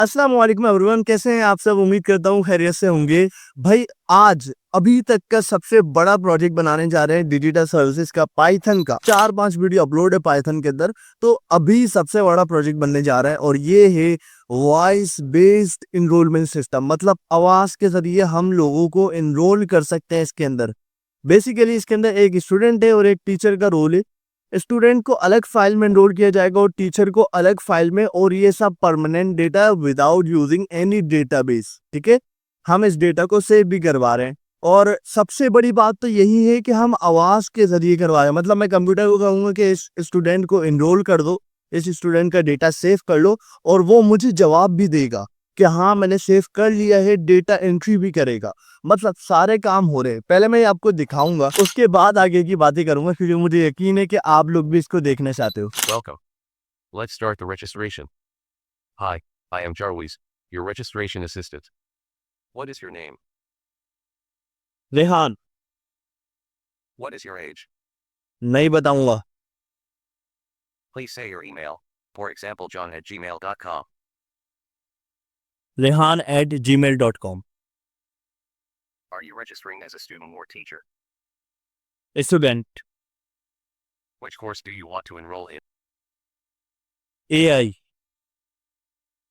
अस्सलाम वालेकुम एवरीवन, कैसे हैं आप सब। उम्मीद करता हूँ खैरियत से होंगे। भाई आज अभी तक का सबसे बड़ा प्रोजेक्ट बनाने जा रहे हैं डिजिटल सर्विसेज का, पाइथन का। 4-5 वीडियो अपलोड है पाइथन के अंदर। तो अभी सबसे बड़ा प्रोजेक्ट बनने जा रहा है और ये है वॉइस बेस्ड इनरोलमेंट सिस्टम। मतलब आवाज के जरिए हम लोगों को इनरोल कर सकते हैं इसके अंदर। बेसिकली इसके अंदर एक स्टूडेंट है और एक टीचर का रोल है। स्टूडेंट को अलग फाइल में एनरोल किया जाएगा और टीचर को अलग फाइल में, और ये सब permanent data without using any database. ठीक है, हम इस डेटा को सेव भी करवा रहे हैं। और सबसे बड़ी बात तो यही है कि हम आवाज के जरिए करवा रहे हैं। मतलब मैं कंप्यूटर को कहूंगा कि इस स्टूडेंट को एनरोल कर दो, इस स्टूडेंट का डेटा सेव कर लो, और वो मुझे जवाब भी देगा कि हाँ मैंने सेव कर लिया है। डेटा एंट्री भी करेगा। मतलब सारे काम हो रहे हैं। पहले मैं आपको दिखाऊंगा, उसके बाद आगे की बातें करूंगा, क्योंकि मुझे यकीन है कि आप लोग भी इसको देखना चाहते हो। Welcome. Let's start the registration. Hi, I am Jarvis, your registration assistant. What is your name? Rehan. What is your age? नहीं बताऊंगा। Please say your email. For example, john@gmail.com. rehan@gmail.com। Are you registering as a student or teacher? Student. Which course do you want to enroll in? AI।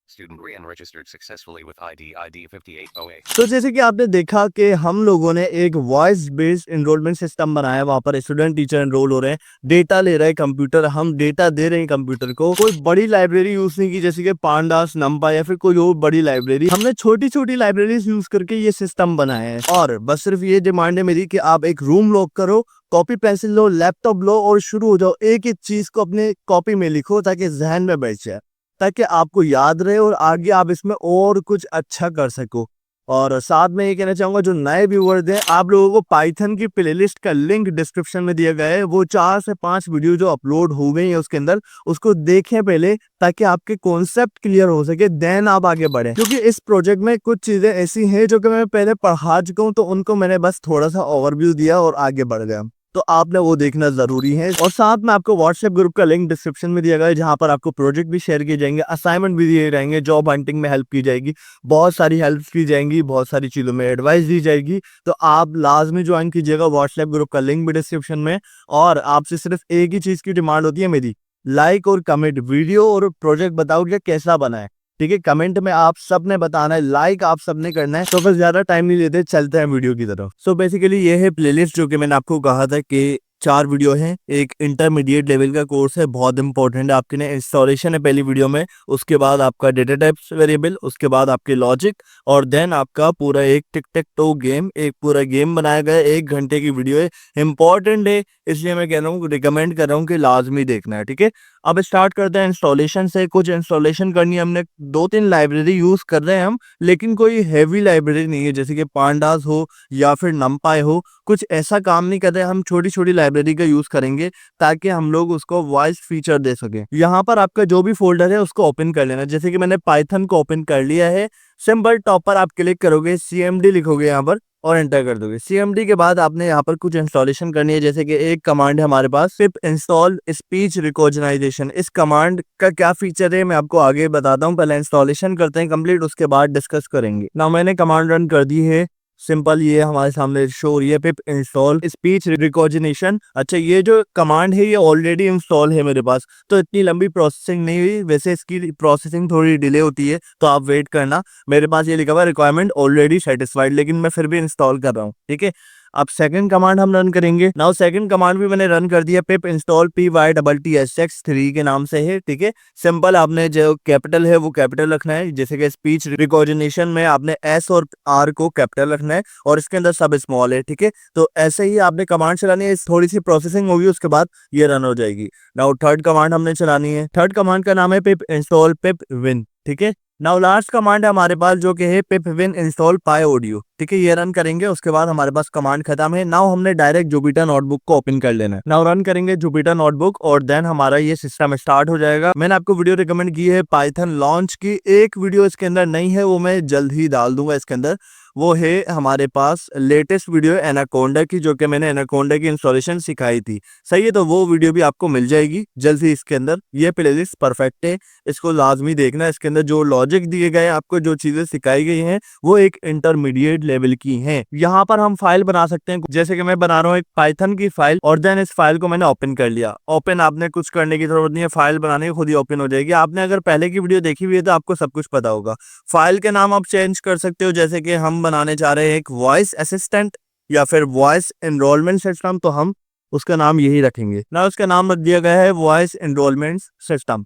Student re registered successfully with ID 5808. तो जैसे कि आपने देखा कि हम लोगों ने एक वॉइस बेस्ड एनरोलमेंट सिस्टम बनाया। वहां पर स्टूडेंट टीचर एनरोल हो रहे हैं, डेटा ले रहा है कंप्यूटर, हम डेटा दे रहे हैं कंप्यूटर को। कोई बड़ी लाइब्रेरी यूज नहीं की, जैसे कि पांडास, नंपा या फिर कोई और बड़ी लाइब्रेरी। हमने छोटी छोटी लाइब्रेरीज यूज करके ये सिस्टम बनाया है। और बस सिर्फ ये डिमांड है मेरी कि आप एक रूम लॉक करो, कॉपी पेंसिल लो, लैपटॉप लो और शुरू हो जाओ। एक एक चीज को अपने कॉपी में लिखो ताकि जहन में बैठ जाए, ताकि आपको याद रहे और आगे आप इसमें और कुछ अच्छा कर सको। और साथ में ये कहना चाहूंगा, जो नए व्यूअर्स हैं, आप लोगों को पाइथन की प्लेलिस्ट का लिंक डिस्क्रिप्शन में दिया गया है। वो 4 से 5 वीडियो जो अपलोड हो गई है उसके अंदर, उसको देखें पहले, ताकि आपके कॉन्सेप्ट क्लियर हो सके, देन आप आगे बढ़े। क्योंकि इस प्रोजेक्ट में कुछ चीजें ऐसी हैं जो कि मैं पहले पढ़ा चुका हूँ, तो उनको मैंने बस थोड़ा सा ओवरव्यू दिया और आगे बढ़ गया। तो आपने वो देखना जरूरी है। और साथ में आपको व्हाट्सएप ग्रुप का लिंक डिस्क्रिप्शन में दिया गया है, जहां पर आपको प्रोजेक्ट भी शेयर किए जाएंगे, असाइनमेंट भी दिए जाएंगे, जॉब हंटिंग में हेल्प की जाएगी, बहुत सारी हेल्प की जाएंगी, बहुत सारी चीजों में एडवाइस दी जाएगी। तो आप लाजमी ज्वाइन कीजिएगा। व्हाट्सएप ग्रुप का लिंक भी डिस्क्रिप्शन में। और आपसे सिर्फ एक ही चीज की डिमांड होती है मेरी, लाइक और कमेंट। वीडियो और प्रोजेक्ट बताओ कि कैसा बना है। ठीक है, कमेंट में आप सबने बताना है, लाइक आप सबने करना है। तो बस ज्यादा टाइम नहीं लेते, चलते हैं वीडियो की तरफ। सो बेसिकली ये है प्लेलिस्ट, जो कि मैंने आपको कहा था कि 4 वीडियो है। एक इंटरमीडिएट लेवल का कोर्स है, बहुत इंपॉर्टेंट है। आपके लिए इंस्टॉलेशन है पहली वीडियो में, उसके बाद आपका डेटा टाइप्स वेरिएबल, उसके बाद आपके लॉजिक, और देन आपका पूरा एक टिक टेक टो गेम, एक पूरा गेम बनाया गया है। 1 घंटे की वीडियो है, इंपॉर्टेंट है, इसलिए मैं कह रहा हूँ, रिकमेंड कर रहा हूँ कि लाजमी देखना है। ठीक है, अब स्टार्ट करते हैं इंस्टॉलेशन से। कुछ इंस्टॉलेशन करनी है हमने। 2-3 लाइब्रेरी यूज कर रहे हैं हम, लेकिन कोई हैवी लाइब्रेरी नहीं है, जैसे कि पांडास हो या फिर नंपाई हो। कुछ ऐसा काम नहीं कर रहे, हम छोटी छोटी लाइब्रेरी का यूज करेंगे ताकि हम लोग उसको वॉइस फीचर दे सके। यहाँ पर आपका जो भी फोल्डर है उसको ओपन कर लेना। जैसे कि मैंने पाइथन को ओपन कर लिया है। सिंपल टॉप पर आप क्लिक करोगे, CMD लिखोगे यहाँ पर और एंटर कर दोगे। CMD के बाद आपने यहाँ पर कुछ इंस्टॉलेशन करनी है। जैसे कि एक कमांड है हमारे पास, पिप इंस्टॉल स्पीच रिकॉग्नाइजेशन। इस कमांड का क्या फीचर है मैं आपको आगे बताता हूँ, पहले इंस्टॉलेशन करते हैं कंप्लीट, उसके बाद डिस्कस करेंगे ना। मैंने कमांड रन कर दी है। सिंपल ये हमारे सामने शो हो रही है, पिप इंस्टॉल स्पीच रिकॉग्निशन। अच्छा, ये जो कमांड है ये ऑलरेडी इंस्टॉल है मेरे पास, तो इतनी लंबी प्रोसेसिंग नहीं हुई। वैसे इसकी प्रोसेसिंग थोड़ी डिले होती है, तो आप वेट करना। मेरे पास ये लिखा हुआ रिक्वायरमेंट ऑलरेडी सेटिस्फाइड, लेकिन मैं फिर भी इंस्टॉल कर रहा हूँ। ठीक है, अब सेकंड कमांड हम रन करेंगे। नाउ सेकंड कमांड भी मैंने रन कर दिया, पिप इंस्टॉल PYTTSX3 के नाम से है। ठीक है, सिंपल आपने जो कैपिटल है वो कैपिटल रखना है। जैसे कि स्पीच रिकॉग्निशन में आपने S और R को कैपिटल रखना है, और इसके अंदर सब स्मॉल है। ठीक है, तो ऐसे ही आपने कमांड चलानी है। थोड़ी सी प्रोसेसिंग होगी, उसके बाद ये रन हो जाएगी। नाउ थर्ड कमांड हमने चलानी है। थर्ड कमांड का नाम है पिप इंस्टॉल पिप विन। ठीक है, नाउ लास्ट कमांड है हमारे पास, जो कि है पिप विन इंस्टॉल पाई ऑडियो। ठीक है, ये रन करेंगे, उसके बाद हमारे पास कमांड खत्म है। नाउ हमने डायरेक्ट जुपिटर नोटबुक को ओपन कर लेना है। नाउ रन करेंगे जुपिटर नोटबुक, और देन हमारा ये सिस्टम स्टार्ट हो जाएगा। मैंने आपको वीडियो रिकमेंड की है पाइथन लॉन्च की, एक वीडियो इसके अंदर नहीं है, वो मैं जल्द ही डाल दूंगा इसके अंदर। वो है हमारे पास लेटेस्ट वीडियो एनाकोंडा की, जो कि मैंने एनाकोंडा की इंस्टॉलेशन सिखाई थी। सही है, तो वो वीडियो भी आपको मिल जाएगी जल्द ही इसके अंदर। ये प्लेलिस्ट परफेक्ट है, इसको लाजमी देखना। इसके अंदर जो लॉजिक दिए गए हैं, आपको जो चीजें सिखाई गई हैं, वो एक इंटरमीडिएट लेवल की हैं। यहाँ पर हम फाइल बना सकते हैं, जैसे कि मैं बना रहा हूँ एक पाइथन की फाइल, और देन इस फाइल को मैंने ओपन कर लिया। ओपन आपने कुछ करने की जरूरत नहीं है, फाइल बनाने की खुद ही ओपन हो जाएगी। आपने अगर पहले की वीडियो देखी हुई है तो आपको सब कुछ पता होगा। फाइल के नाम आप चेंज कर सकते हो, जैसे कि हम बनाने जा रहे हैं एक वॉइस असिस्टेंट या फिर वॉइस एनरोलमेंट सिस्टम, तो हम उसका नाम यही रखेंगे ना। उसका नाम रख दिया गया है वॉइस एनरोलमेंट सिस्टम।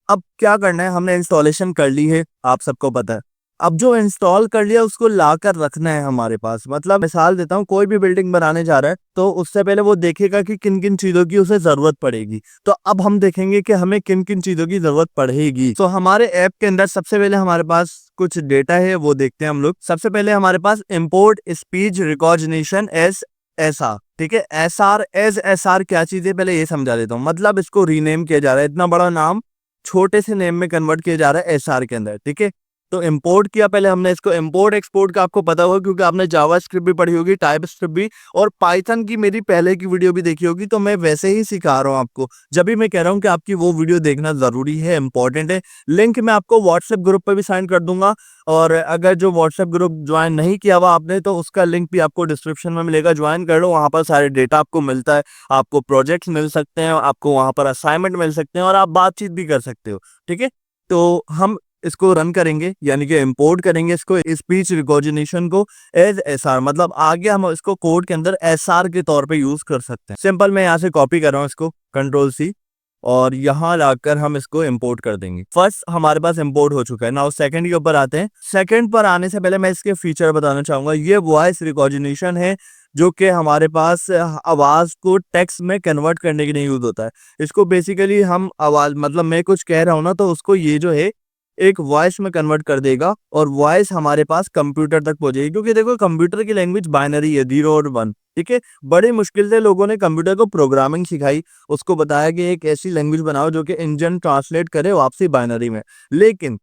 अब क्या करना है, हमने इंस्टॉलेशन कर ली है, आप सबको पता है। अब जो इंस्टॉल कर लिया उसको लाकर रखना है हमारे पास। मतलब मिसाल देता हूँ, कोई भी बिल्डिंग बनाने जा रहा है तो उससे पहले वो देखेगा कि किन किन चीजों की उसे जरूरत पड़ेगी। तो अब हम देखेंगे कि हमें किन किन चीजों की जरूरत पड़ेगी। तो हमारे ऐप के अंदर सबसे पहले हमारे पास कुछ डेटा है, वो देखते हैं हम लोग। सबसे पहले हमारे पास import speech recognition S SR, ठीक है। SR क्या चीज है, पहले ये समझा देता हूँ। मतलब इसको रीनेम किया जा रहा है, इतना बड़ा नाम छोटे से नेम में कन्वर्ट किया जा रहा है SR के अंदर, ठीक है। तो इंपोर्ट किया पहले हमने इसको। इंपोर्ट एक्सपोर्ट का आपको पता होगा, क्योंकि आपने जावा स्क्रिप्ट भी पढ़ी होगी, टाइप स्क्रिप्ट भी, और पाइथन की मेरी पहले की वीडियो भी देखी होगी। तो मैं वैसे ही सिखा रहा हूँ आपको। जब भी मैं कह रहा हूँ कि आपकी वो वीडियो देखना जरूरी है, इंपॉर्टेंट है। लिंक मैं आपको व्हाट्सएप ग्रुप पर भी साइन कर दूंगा, और अगर जो व्हाट्सएप ग्रुप ज्वाइन नहीं किया हुआ आपने, तो उसका लिंक भी आपको डिस्क्रिप्शन में मिलेगा, ज्वाइन कर लो। वहां पर सारे डेटा आपको मिलता है, आपको प्रोजेक्ट्स मिल सकते हैं, आपको वहां पर असाइनमेंट मिल सकते हैं, और आप बातचीत भी कर सकते हो, ठीक है। तो हम इसको रन करेंगे, यानी कि इंपोर्ट करेंगे इसको, स्पीच रिकॉग्निशन को एज SR। मतलब आगे हम इसको कोड के अंदर SR के तौर पे यूज कर सकते हैं। सिंपल, मैं यहाँ से कॉपी कर रहा हूँ इसको, Ctrl+C, और यहाँ लाकर हम इसको इंपोर्ट कर देंगे। फर्स्ट हमारे पास इंपोर्ट हो चुका है। नाउ सेकंड के ऊपर आते हैं। सेकंड पर आने से पहले मैं इसके फीचर बताना चाहूंगा। ये वॉइस रिकॉग्निशन है, जो कि हमारे पास आवाज को टेक्स्ट में कन्वर्ट करने के लिए यूज होता है। इसको बेसिकली हम आवाज, मतलब मैं कुछ कह रहा हूँ ना, तो उसको ये जो है एक वॉइस में कन्वर्ट कर देगा, और वॉइस हमारे पास कंप्यूटर तक पहुंचेगी। क्योंकि देखो, कंप्यूटर की लैंग्वेज बाइनरी है, 0 और 1, ठीक है। बड़ी मुश्किल से लोगों ने कंप्यूटर को प्रोग्रामिंग सिखाई, उसको बताया कि एक ऐसी लैंग्वेज बनाओ जो कि इंजन ट्रांसलेट करे वापसी बाइनरी में। लेकिन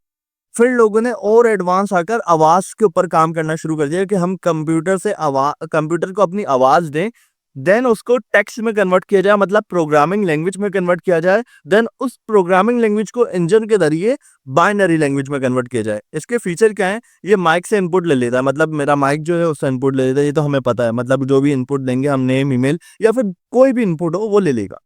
फिर लोगों ने और एडवांस आकर आवाज के ऊपर काम करना शुरू कर दिया, कि हम कंप्यूटर को अपनी आवाज दें, देन उसको टेक्स्ट में कन्वर्ट किया जाए, मतलब प्रोग्रामिंग लैंग्वेज में कन्वर्ट किया जाए, देन उस प्रोग्रामिंग लैंग्वेज को इंजन के जरिए बाइनरी लैंग्वेज में कन्वर्ट किया जाए। इसके फीचर क्या है, ये माइक से इनपुट ले लेता है, मतलब मेरा माइक जो है उससे इनपुट ले लेता है, ये तो हमें पता है। मतलब जो भी इनपुट देंगे हम, नेम, ईमेल या फिर कोई भी इनपुट हो, वो ले लेगा,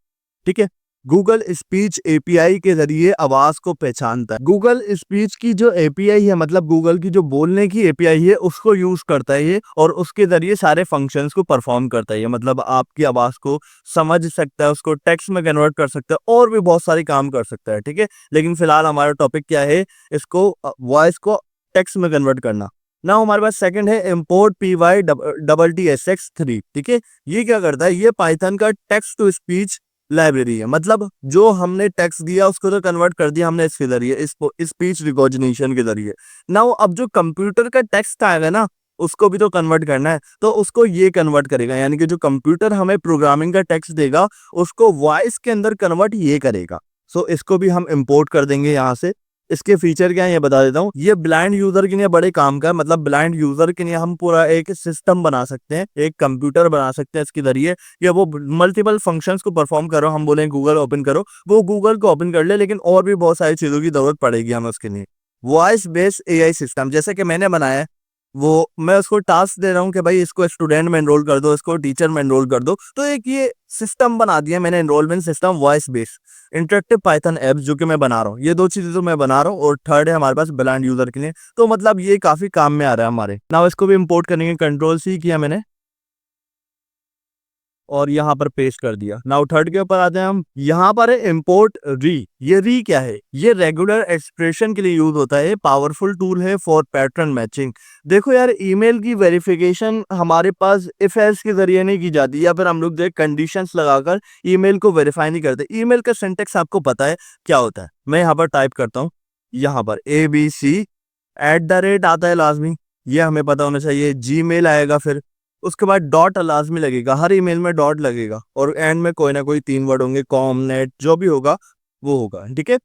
ठीक है। गूगल स्पीच एपीआई के जरिए आवाज को पहचानता है। गूगल स्पीच की जो एपीआई है, मतलब गूगल की जो बोलने की एपीआई है, उसको यूज करता है ये, और उसके जरिए सारे फंक्शंस को परफॉर्म करता है ये। मतलब आपकी आवाज को समझ सकता है, उसको टेक्स्ट में कन्वर्ट कर सकता है, और भी बहुत सारे काम कर सकता है, ठीक है। लेकिन फिलहाल हमारा टॉपिक क्या है, इसको वॉइस को टेक्स्ट में कन्वर्ट करना। ना हमारे पास सेकंड है इंपोर्ट PyTSX3, ठीक है। ये क्या करता है, ये पाइथन का टेक्स्ट टू स्पीच लाइब्रेरी है। मतलब जो हमने टेक्स्ट दिया उसको तो कन्वर्ट कर दिया हमने इसके जरिए, इस स्पीच रिकॉग्निशन के जरिए। नाउ अब जो कंप्यूटर का टेक्स्ट आएगा ना, उसको भी तो कन्वर्ट करना है, तो उसको ये कन्वर्ट करेगा। यानी कि जो कंप्यूटर हमें प्रोग्रामिंग का टेक्स्ट देगा, उसको वॉइस के अंदर कन्वर्ट ये करेगा। सो इसको भी हम इंपोर्ट कर देंगे यहाँ से। इसके फीचर क्या है ये बता देता हूँ। ये ब्लाइंड यूजर के लिए बड़े काम का है। मतलब ब्लाइंड यूजर के लिए हम पूरा एक सिस्टम बना सकते हैं, एक कंप्यूटर बना सकते हैं इसके जरिए, या वो मल्टीपल फंक्शंस को परफॉर्म करो। हम बोले गूगल ओपन करो, वो गूगल को ओपन कर ले, लेकिन और भी बहुत सारी चीजों की जरूरत पड़ेगी हमें उसके लिए। वॉइस बेस्ड एआई सिस्टम, जैसे कि मैंने बनाया है, वो मैं उसको टास्क दे रहा हूँ कि भाई इसको स्टूडेंट में एनरोल कर दो, इसको टीचर में एनरोल कर दो। तो एक ये सिस्टम बना दिया मैंने, enrolment system voice based interactive Python apps, जो कि मैं बना रहा हूँ। ये दो चीजें तो मैं बना रहा हूँ, और थर्ड है हमारे पास ब्लाइंड यूजर के लिए। तो मतलब ये काफी काम में आ रहा है हमारे। नाउ इसको भी इंपोर्ट करेंगे, Ctrl+C किया मैंने, और यहाँ पर पेस्ट कर दिया। नाउ थर्ड के ऊपर आते हैं हम। यहाँ पर है इंपोर्ट री। ये री क्या है, ये रेगुलर एक्सप्रेशन के लिए यूज होता है, पावरफुल टूल है फॉर पैटर्न मैचिंग। देखो यार, ईमेल की वेरिफिकेशन हमारे पास इफ एल्स के जरिए नहीं की जाती, या फिर हम लोग कंडीशंस लगाकर ईमेल को वेरीफाई नहीं करते। ईमेल का सिंटेक्स आपको पता है क्या होता है। मैं यहाँ पर टाइप करता हूँ, यहाँ पर ABC आता है लाजमी, ये हमें पता होना चाहिए। जीमेल आएगा, फिर उसके बाद डॉट लाजमी लगेगा, हर ईमेल में डॉट लगेगा, और एंड में कोई ना कोई 3 वर्ड होंगे, कॉम, नेट, जो भी होगा वो होगा, ठीक है।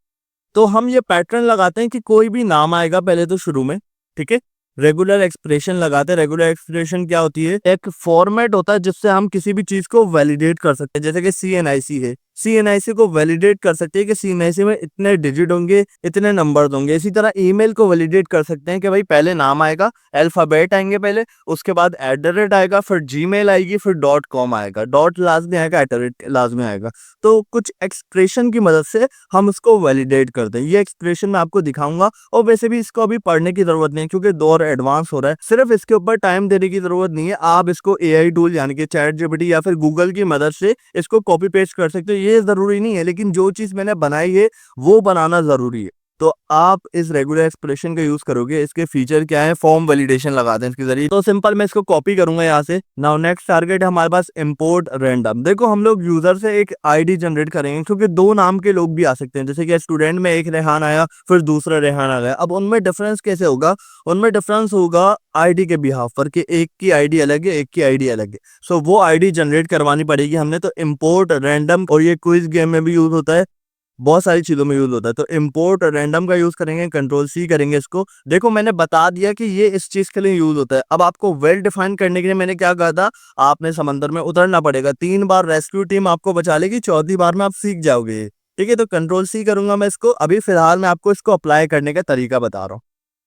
तो हम ये पैटर्न लगाते हैं कि कोई भी नाम आएगा पहले तो शुरू में, ठीक है। रेगुलर एक्सप्रेशन लगाते हैं। रेगुलर एक्सप्रेशन क्या होती है? एक फॉर्मेट होता है जिससे हम किसी भी चीज को वैलिडेट कर सकते हैं। जैसे कि CNIC है, CNIC को वैलिडेट कर सकते हैं कि CNIC में इतने डिजिट होंगे, इतने नंबर होंगे। इसी तरह ईमेल को वैलिडेट कर सकते हैं कि भाई पहले नाम आएगा, अल्फाबेट आएंगे पहले, उसके बाद @ आएगा, फिर जीमेल आएगी, फिर .com आएगा, डॉट लास्ट में आएगा, @ लास्ट में आएगा। तो कुछ एक्सप्रेशन की मदद से हम उसको वैलिडेट करते हैं। ये एक्सप्रेशन मैं आपको दिखाऊंगा, और वैसे भी इसको अभी पढ़ने की जरूरत नहीं है क्योंकि दौर एडवांस हो रहा है। सिर्फ इसके ऊपर टाइम देने की जरूरत नहीं है, आप इसको AI टूल यानी कि ChatGPT या फिर गूगल की मदद से इसको कॉपी पेस्ट कर सकते हो। ये जरूरी नहीं है, लेकिन जो चीज मैंने बनाई है वो बनाना जरूरी है। तो आप इस रेगुलर एक्सप्रेशन का यूज करोगे। इसके फीचर क्या है? फॉर्म वैलिडेशन लगाते हैं इसके जरिए। तो सिंपल मैं इसको कॉपी करूंगा यहाँ से। नाउ नेक्स्ट टारगेट है हमारे पास इंपोर्ट रैंडम। देखो हम लोग यूजर से एक आईडी जनरेट करेंगे क्योंकि दो नाम के लोग भी आ सकते हैं। जैसे कि स्टूडेंट में एक रेहान आया, फिर दूसरा रेहान आ गया। अब उनमें डिफरेंस कैसे होगा? उनमें डिफरेंस होगा आईडी के बिहाफ पर, कि एक की आईडी अलग है, एक की आईडी अलग है। सो वो आईडी जनरेट करवानी पड़ेगी हमने। तो इंपोर्ट रैंडम, और ये क्विज गेम में भी यूज होता है, बहुत सारी चीजों में यूज होता है। तो इंपोर्ट रैंडम का यूज करेंगे, Ctrl+C करेंगे इसको। देखो मैंने बता दिया कि ये इस चीज के लिए यूज होता है। अब आपको वेल डिफाइन करने के लिए मैंने क्या कहा था? आपने समंदर में उतरना पड़ेगा, 3 बार रेस्क्यू टीम आपको बचा लेगी, 4थी बार में आप सीख जाओगे। ठीक है, तो Ctrl+C करूंगा मैं इसको। अभी फिलहाल मैं आपको इसको अप्लाई करने का तरीका बता रहा हूँ।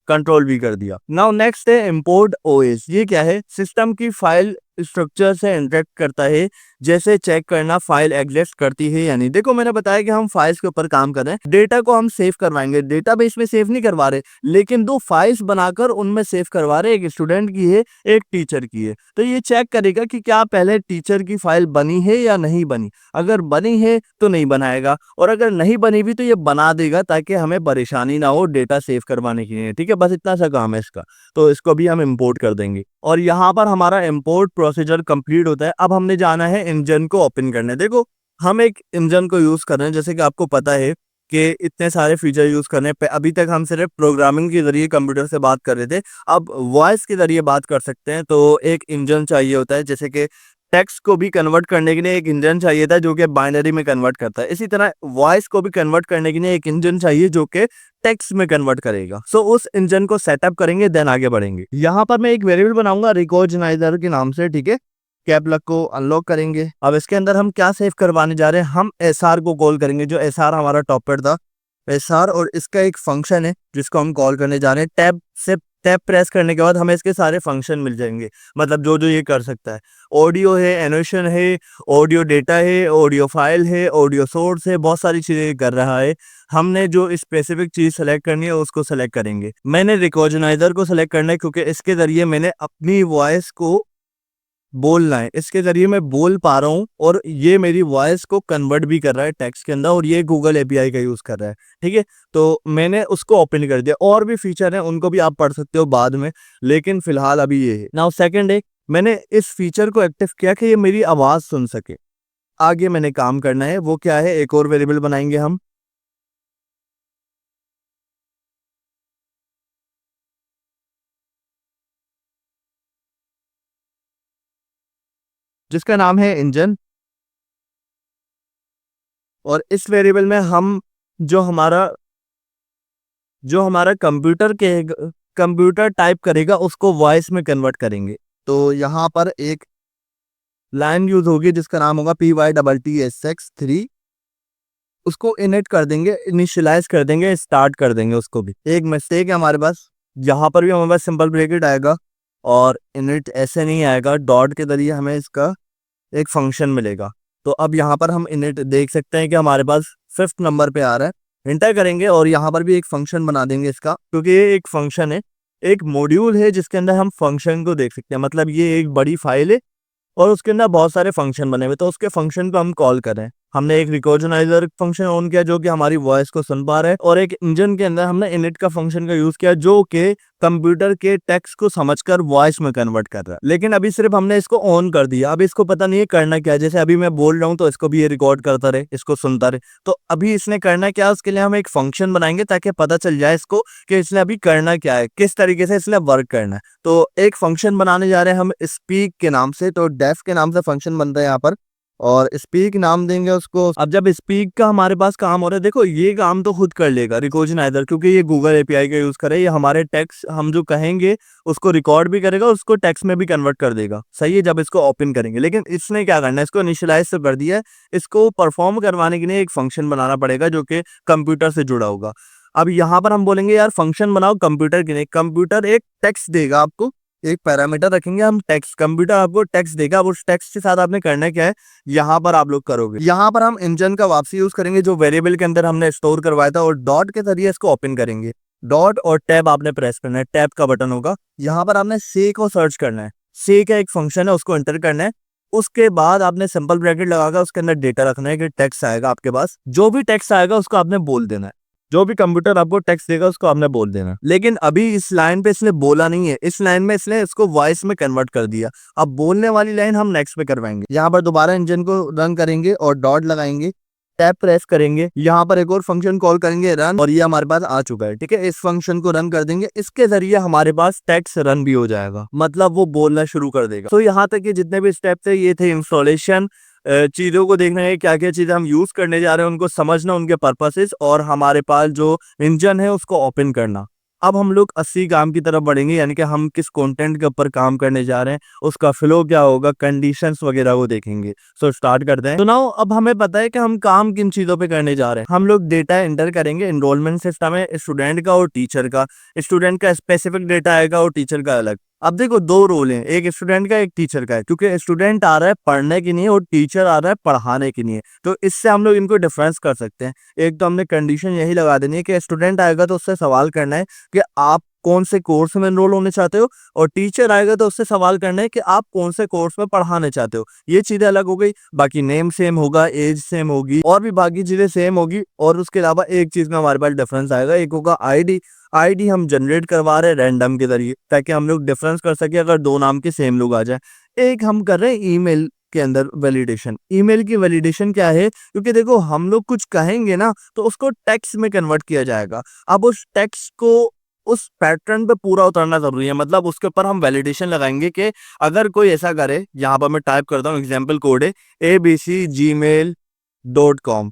Ctrl+V कर दिया। नाउ नेक्स्ट है इंपोर्ट OS। ये क्या है? सिस्टम की फाइल स्ट्रक्चर से इंटरेक्ट करता है। जैसे चेक करना फाइल एग्जिस्ट करती है या नहीं। देखो मैंने बताया कि हम फाइल्स के ऊपर काम कर रहे हैं। डेटा को हम सेव करवाएंगे, डेटाबेस में सेव नहीं करवा रहे, लेकिन 2 फाइल्स बनाकर उनमें सेव करवा रहे। एक स्टूडेंट की है, एक टीचर की है। तो ये चेक करेगा कि क्या पहले टीचर की फाइल बनी है या नहीं बनी। अगर बनी है तो नहीं बनाएगा, और अगर नहीं बनी भी तो ये बना देगा, ताकि हमें परेशानी ना हो डेटा सेव करवाने के लिए। ठीक है, बस इतना सा काम है इसका। तो इसको भी हम इंपोर्ट कर देंगे, और यहाँ पर हमारा इंपोर्ट प्रोसीजर कंप्लीट होता है। अब हमने जाना है इंजन को ओपन करने। देखो हम एक इंजन को यूज कर रहे हैं, जैसे कि आपको पता है कि इतने सारे फीचर यूज करने पे अभी तक हम सिर्फ प्रोग्रामिंग के जरिए कंप्यूटर से बात कर रहे थे। अब वॉइस के जरिए बात कर सकते हैं। तो एक इंजन चाहिए होता है, जैसे कि टेक्स्ट को भी कन्वर्ट करने के लिए एक इंजन चाहिए था जो कि बाइनरी में कन्वर्ट करता है। इसी तरह वॉइस को भी कन्वर्ट करने के लिए एक इंजन चाहिए जो कि टेक्स्ट में कन्वर्ट करेगा। सो उस इंजन को सेटअप करेंगे, देन आगे बढ़ेंगे। यहाँ पर मैं एक वेरिएबल बनाऊंगा रिकॉग्नाइजर के नाम से। ठीक है, कैप लॉक को अनलॉक करेंगे। अब इसके अंदर हम क्या सेव करवाने जा रहे हैं? हम SR को कॉल करेंगे, जो SR हमारा टॉपर था, SR। और इसका एक फंक्शन है जिसको हम कॉल करने जा रहे हैं। टैब प्रेस करने के बाद हमें इसके सारे फंक्शन मिल जाएंगे, मतलब जो जो ये कर सकता है। ऑडियो है, एनिमेशन है, ऑडियो डेटा है, ऑडियो फाइल है, ऑडियो सोर्स है, बहुत सारी चीजें कर रहा है। हमने जो स्पेसिफिक चीज सेलेक्ट करनी है उसको सेलेक्ट करेंगे। मैंने रिकॉग्नाइजर को सेलेक्ट करना है क्योंकि इसके जरिए मैंने अपनी वॉइस को बोलना है। इसके जरिए मैं बोल पा रहा हूँ, और ये मेरी वॉइस को कन्वर्ट भी कर रहा है टेक्स्ट के अंदर, और ये गूगल API का यूज कर रहा है। ठीक है, तो मैंने उसको ओपन कर दिया। और भी फीचर हैं, उनको भी आप पढ़ सकते हो बाद में, लेकिन फिलहाल अभी ये है। नाउ सेकंड है, मैंने इस फीचर को एक्टिव किया कि ये मेरी आवाज सुन सके। आगे मैंने काम करना है, वो क्या है? एक और वेरिएबल बनाएंगे हम, जिसका नाम है इंजन। और इस वेरिएबल में हम जो हमारा कंप्यूटर टाइप करेगा उसको वॉइस में कन्वर्ट करेंगे। तो यहाँ पर एक लाइन यूज होगी जिसका नाम होगा PYTTSX3। उसको इनिट कर देंगे, इनिशियलाइज कर देंगे, स्टार्ट कर देंगे उसको भी। एक मिस्टेक है हमारे पास, यहाँ पर भी हमारे पास सिंपल ब्रैकेट आएगा और इनिट ऐसे नहीं आएगा, डॉट के जरिए हमें इसका एक फंक्शन मिलेगा। तो अब यहाँ पर हम इनिट देख सकते हैं कि हमारे पास 5th नंबर पे आ रहा है। एंटर करेंगे और यहाँ पर भी एक फंक्शन बना देंगे इसका, क्योंकि ये एक फंक्शन है, एक मॉड्यूल है जिसके अंदर हम फंक्शन को देख सकते हैं। मतलब ये एक बड़ी फाइल है और उसके अंदर बहुत सारे फंक्शन बने हुए, तो उसके फंक्शन को हम कॉल करें। हमने एक रिकॉग्नाइजर फंक्शन ऑन किया जो कि हमारी वॉइस को सुन पा रहा है, और एक इंजन के अंदर हमने इनिट का फंक्शन का यूज किया जो कि कंप्यूटर के टेक्स्ट को समझकर वॉइस में कन्वर्ट कर रहा है। लेकिन अभी सिर्फ हमने इसको ऑन कर दिया, अभी इसको पता नहीं है करना क्या है। जैसे अभी मैं बोल रहा हूँ तो इसको भी ये रिकॉर्ड करता रहे, इसको सुनता रहे। तो अभी इसने करना क्या, उसके लिए हम एक फंक्शन बनाएंगे ताकि पता चल जाए इसको कि इसने अभी करना क्या है, किस तरीके से इसने वर्क करना है। तो एक फंक्शन बनाने जा रहे हैं हम स्पीक के नाम से। तो डेफ के नाम से फंक्शन बनता है यहाँ पर। और स्पीक नाम देंगे उसको। अब जब स्पीक का हमारे पास काम हो रहा है, देखो ये काम तो खुद कर लेगा रिकॉर्ड नाइदर, क्योंकि ये गूगल एपीआई का यूज करे, ये हमारे टेक्स्ट हम जो कहेंगे उसको रिकॉर्ड भी करेगा, उसको टेक्स्ट में भी कन्वर्ट कर देगा, सही है, जब इसको ओपन करेंगे। लेकिन इसने क्या करना है, इसको इनिशियलाइज तो कर दिया है, इसको परफॉर्म करवाने के लिए एक फंक्शन बनाना पड़ेगा जो कि कंप्यूटर से जुड़ा होगा। अब यहाँ पर हम बोलेंगे यार फंक्शन बनाओ कंप्यूटर के लिए, कंप्यूटर एक टेक्स्ट देगा आपको, एक पैरामीटर रखेंगे हम टेक्स्ट, कंप्यूटर आपको टेक्स्ट देगा। अब उस टेक्स्ट के साथ आपने करना क्या है, यहाँ पर आप लोग करोगे, यहाँ पर हम इंजन का वापसी यूज करेंगे जो वेरिएबल के अंदर हमने स्टोर करवाया था, और डॉट के जरिए इसको ओपन करेंगे। डॉट और टैब आपने प्रेस करना है, टैब का बटन होगा, यहाँ पर आपने से को सर्च करना है, से का एक फंक्शन है उसको एंटर करना है। उसके बाद आपने सिंपल ब्रैकेट लगाकर उसके अंदर डेटा रखना है कि टेक्स्ट आएगा आपके पास, जो भी टेक्स्ट आएगा उसको आपने बोल देना है, जो भी कंप्यूटर आपको टेक्स्ट देगा उसको आपने बोल देना। लेकिन अभी इस लाइन पे इसने बोला नहीं है, इस लाइन में इसने इसको वॉइस में कन्वर्ट कर दिया। अब बोलने वाली लाइन हम नेक्स्ट पे करवाएंगे। यहाँ पर दोबारा इंजन को रन करेंगे और डॉट लगाएंगे, टैब प्रेस करेंगे, यहाँ पर एक और फंक्शन कॉल करेंगे रन, और ये हमारे पास आ चुका है, ठीक है। इस फंक्शन को रन कर देंगे, इसके जरिए हमारे पास टेक्स्ट रन भी हो जाएगा, मतलब वो बोलना शुरू कर देगा। तो यहाँ तक के जितने भी स्टेप थे ये थे इंस्टॉलेशन, चीज़ों को देखना है क्या क्या चीज़ें हम यूज़ करने जा रहे हैं, उनको समझना, उनके पर्पसेस, और हमारे पास जो इंजन है उसको ओपन करना। अब हम लोग असली काम की तरफ बढ़ेंगे, यानी कि हम किस कंटेंट के ऊपर काम करने जा रहे हैं, उसका फ्लो क्या होगा, कंडीशंस वगैरह वो देखेंगे। सो स्टार्ट करते हैं। तो नाउ अब हमें पता है कि हम काम किन चीज़ों पे करने जा रहे हैं। हम लोग डेटा एंटर करेंगे, एनरोलमेंट सिस्टम है स्टूडेंट का और टीचर का, स्टूडेंट का स्पेसिफिक डेटा आएगा और टीचर का अलग। अब देखो दो रोल हैं, एक स्टूडेंट का एक टीचर का है, क्योंकि स्टूडेंट आ रहा है पढ़ने के लिए और टीचर आ रहा है पढ़ाने के लिए। तो इससे हम लोग इनको डिफरेंस कर सकते हैं। एक तो हमने कंडीशन यही लगा देनी है कि स्टूडेंट आएगा तो उससे सवाल करना है कि आप कौन से कोर्स में एनरोल होने चाहते हो, और टीचर आएगा तो उससे सवाल करना है कि आप कौन से कोर्स में पढ़ाने चाहते हो। ये चीजें अलग हो गई, बाकी नेम सेम होगा, एज सेम होगी, और भी बाकी चीजें सेम होगी। और उसके अलावा एक चीज में हमारे पास डिफरेंस आएगा, एक होगा आईडी। आईडी हम जनरेट करवा रहे हैं रैंडम के जरिए, ताकि हम लोग डिफरेंस कर सके अगर दो नाम के सेम लोग आ जाए। एक हम कर रहे हैं ईमेल के अंदर वैलिडेशन। ईमेल की वैलिडेशन क्या है, क्योंकि देखो हम लोग कुछ कहेंगे ना तो उसको टेक्स्ट में कन्वर्ट किया जाएगा। अब उस टेक्स्ट को उस पैटर्न पे पूरा उतरना जरूरी है, मतलब उसके ऊपर हम वैलिडेशन लगाएंगे कि अगर कोई ऐसा करे, यहाँ पर मैं टाइप करता हूँ, एग्जाम्पल कोड है abc@gmail.com,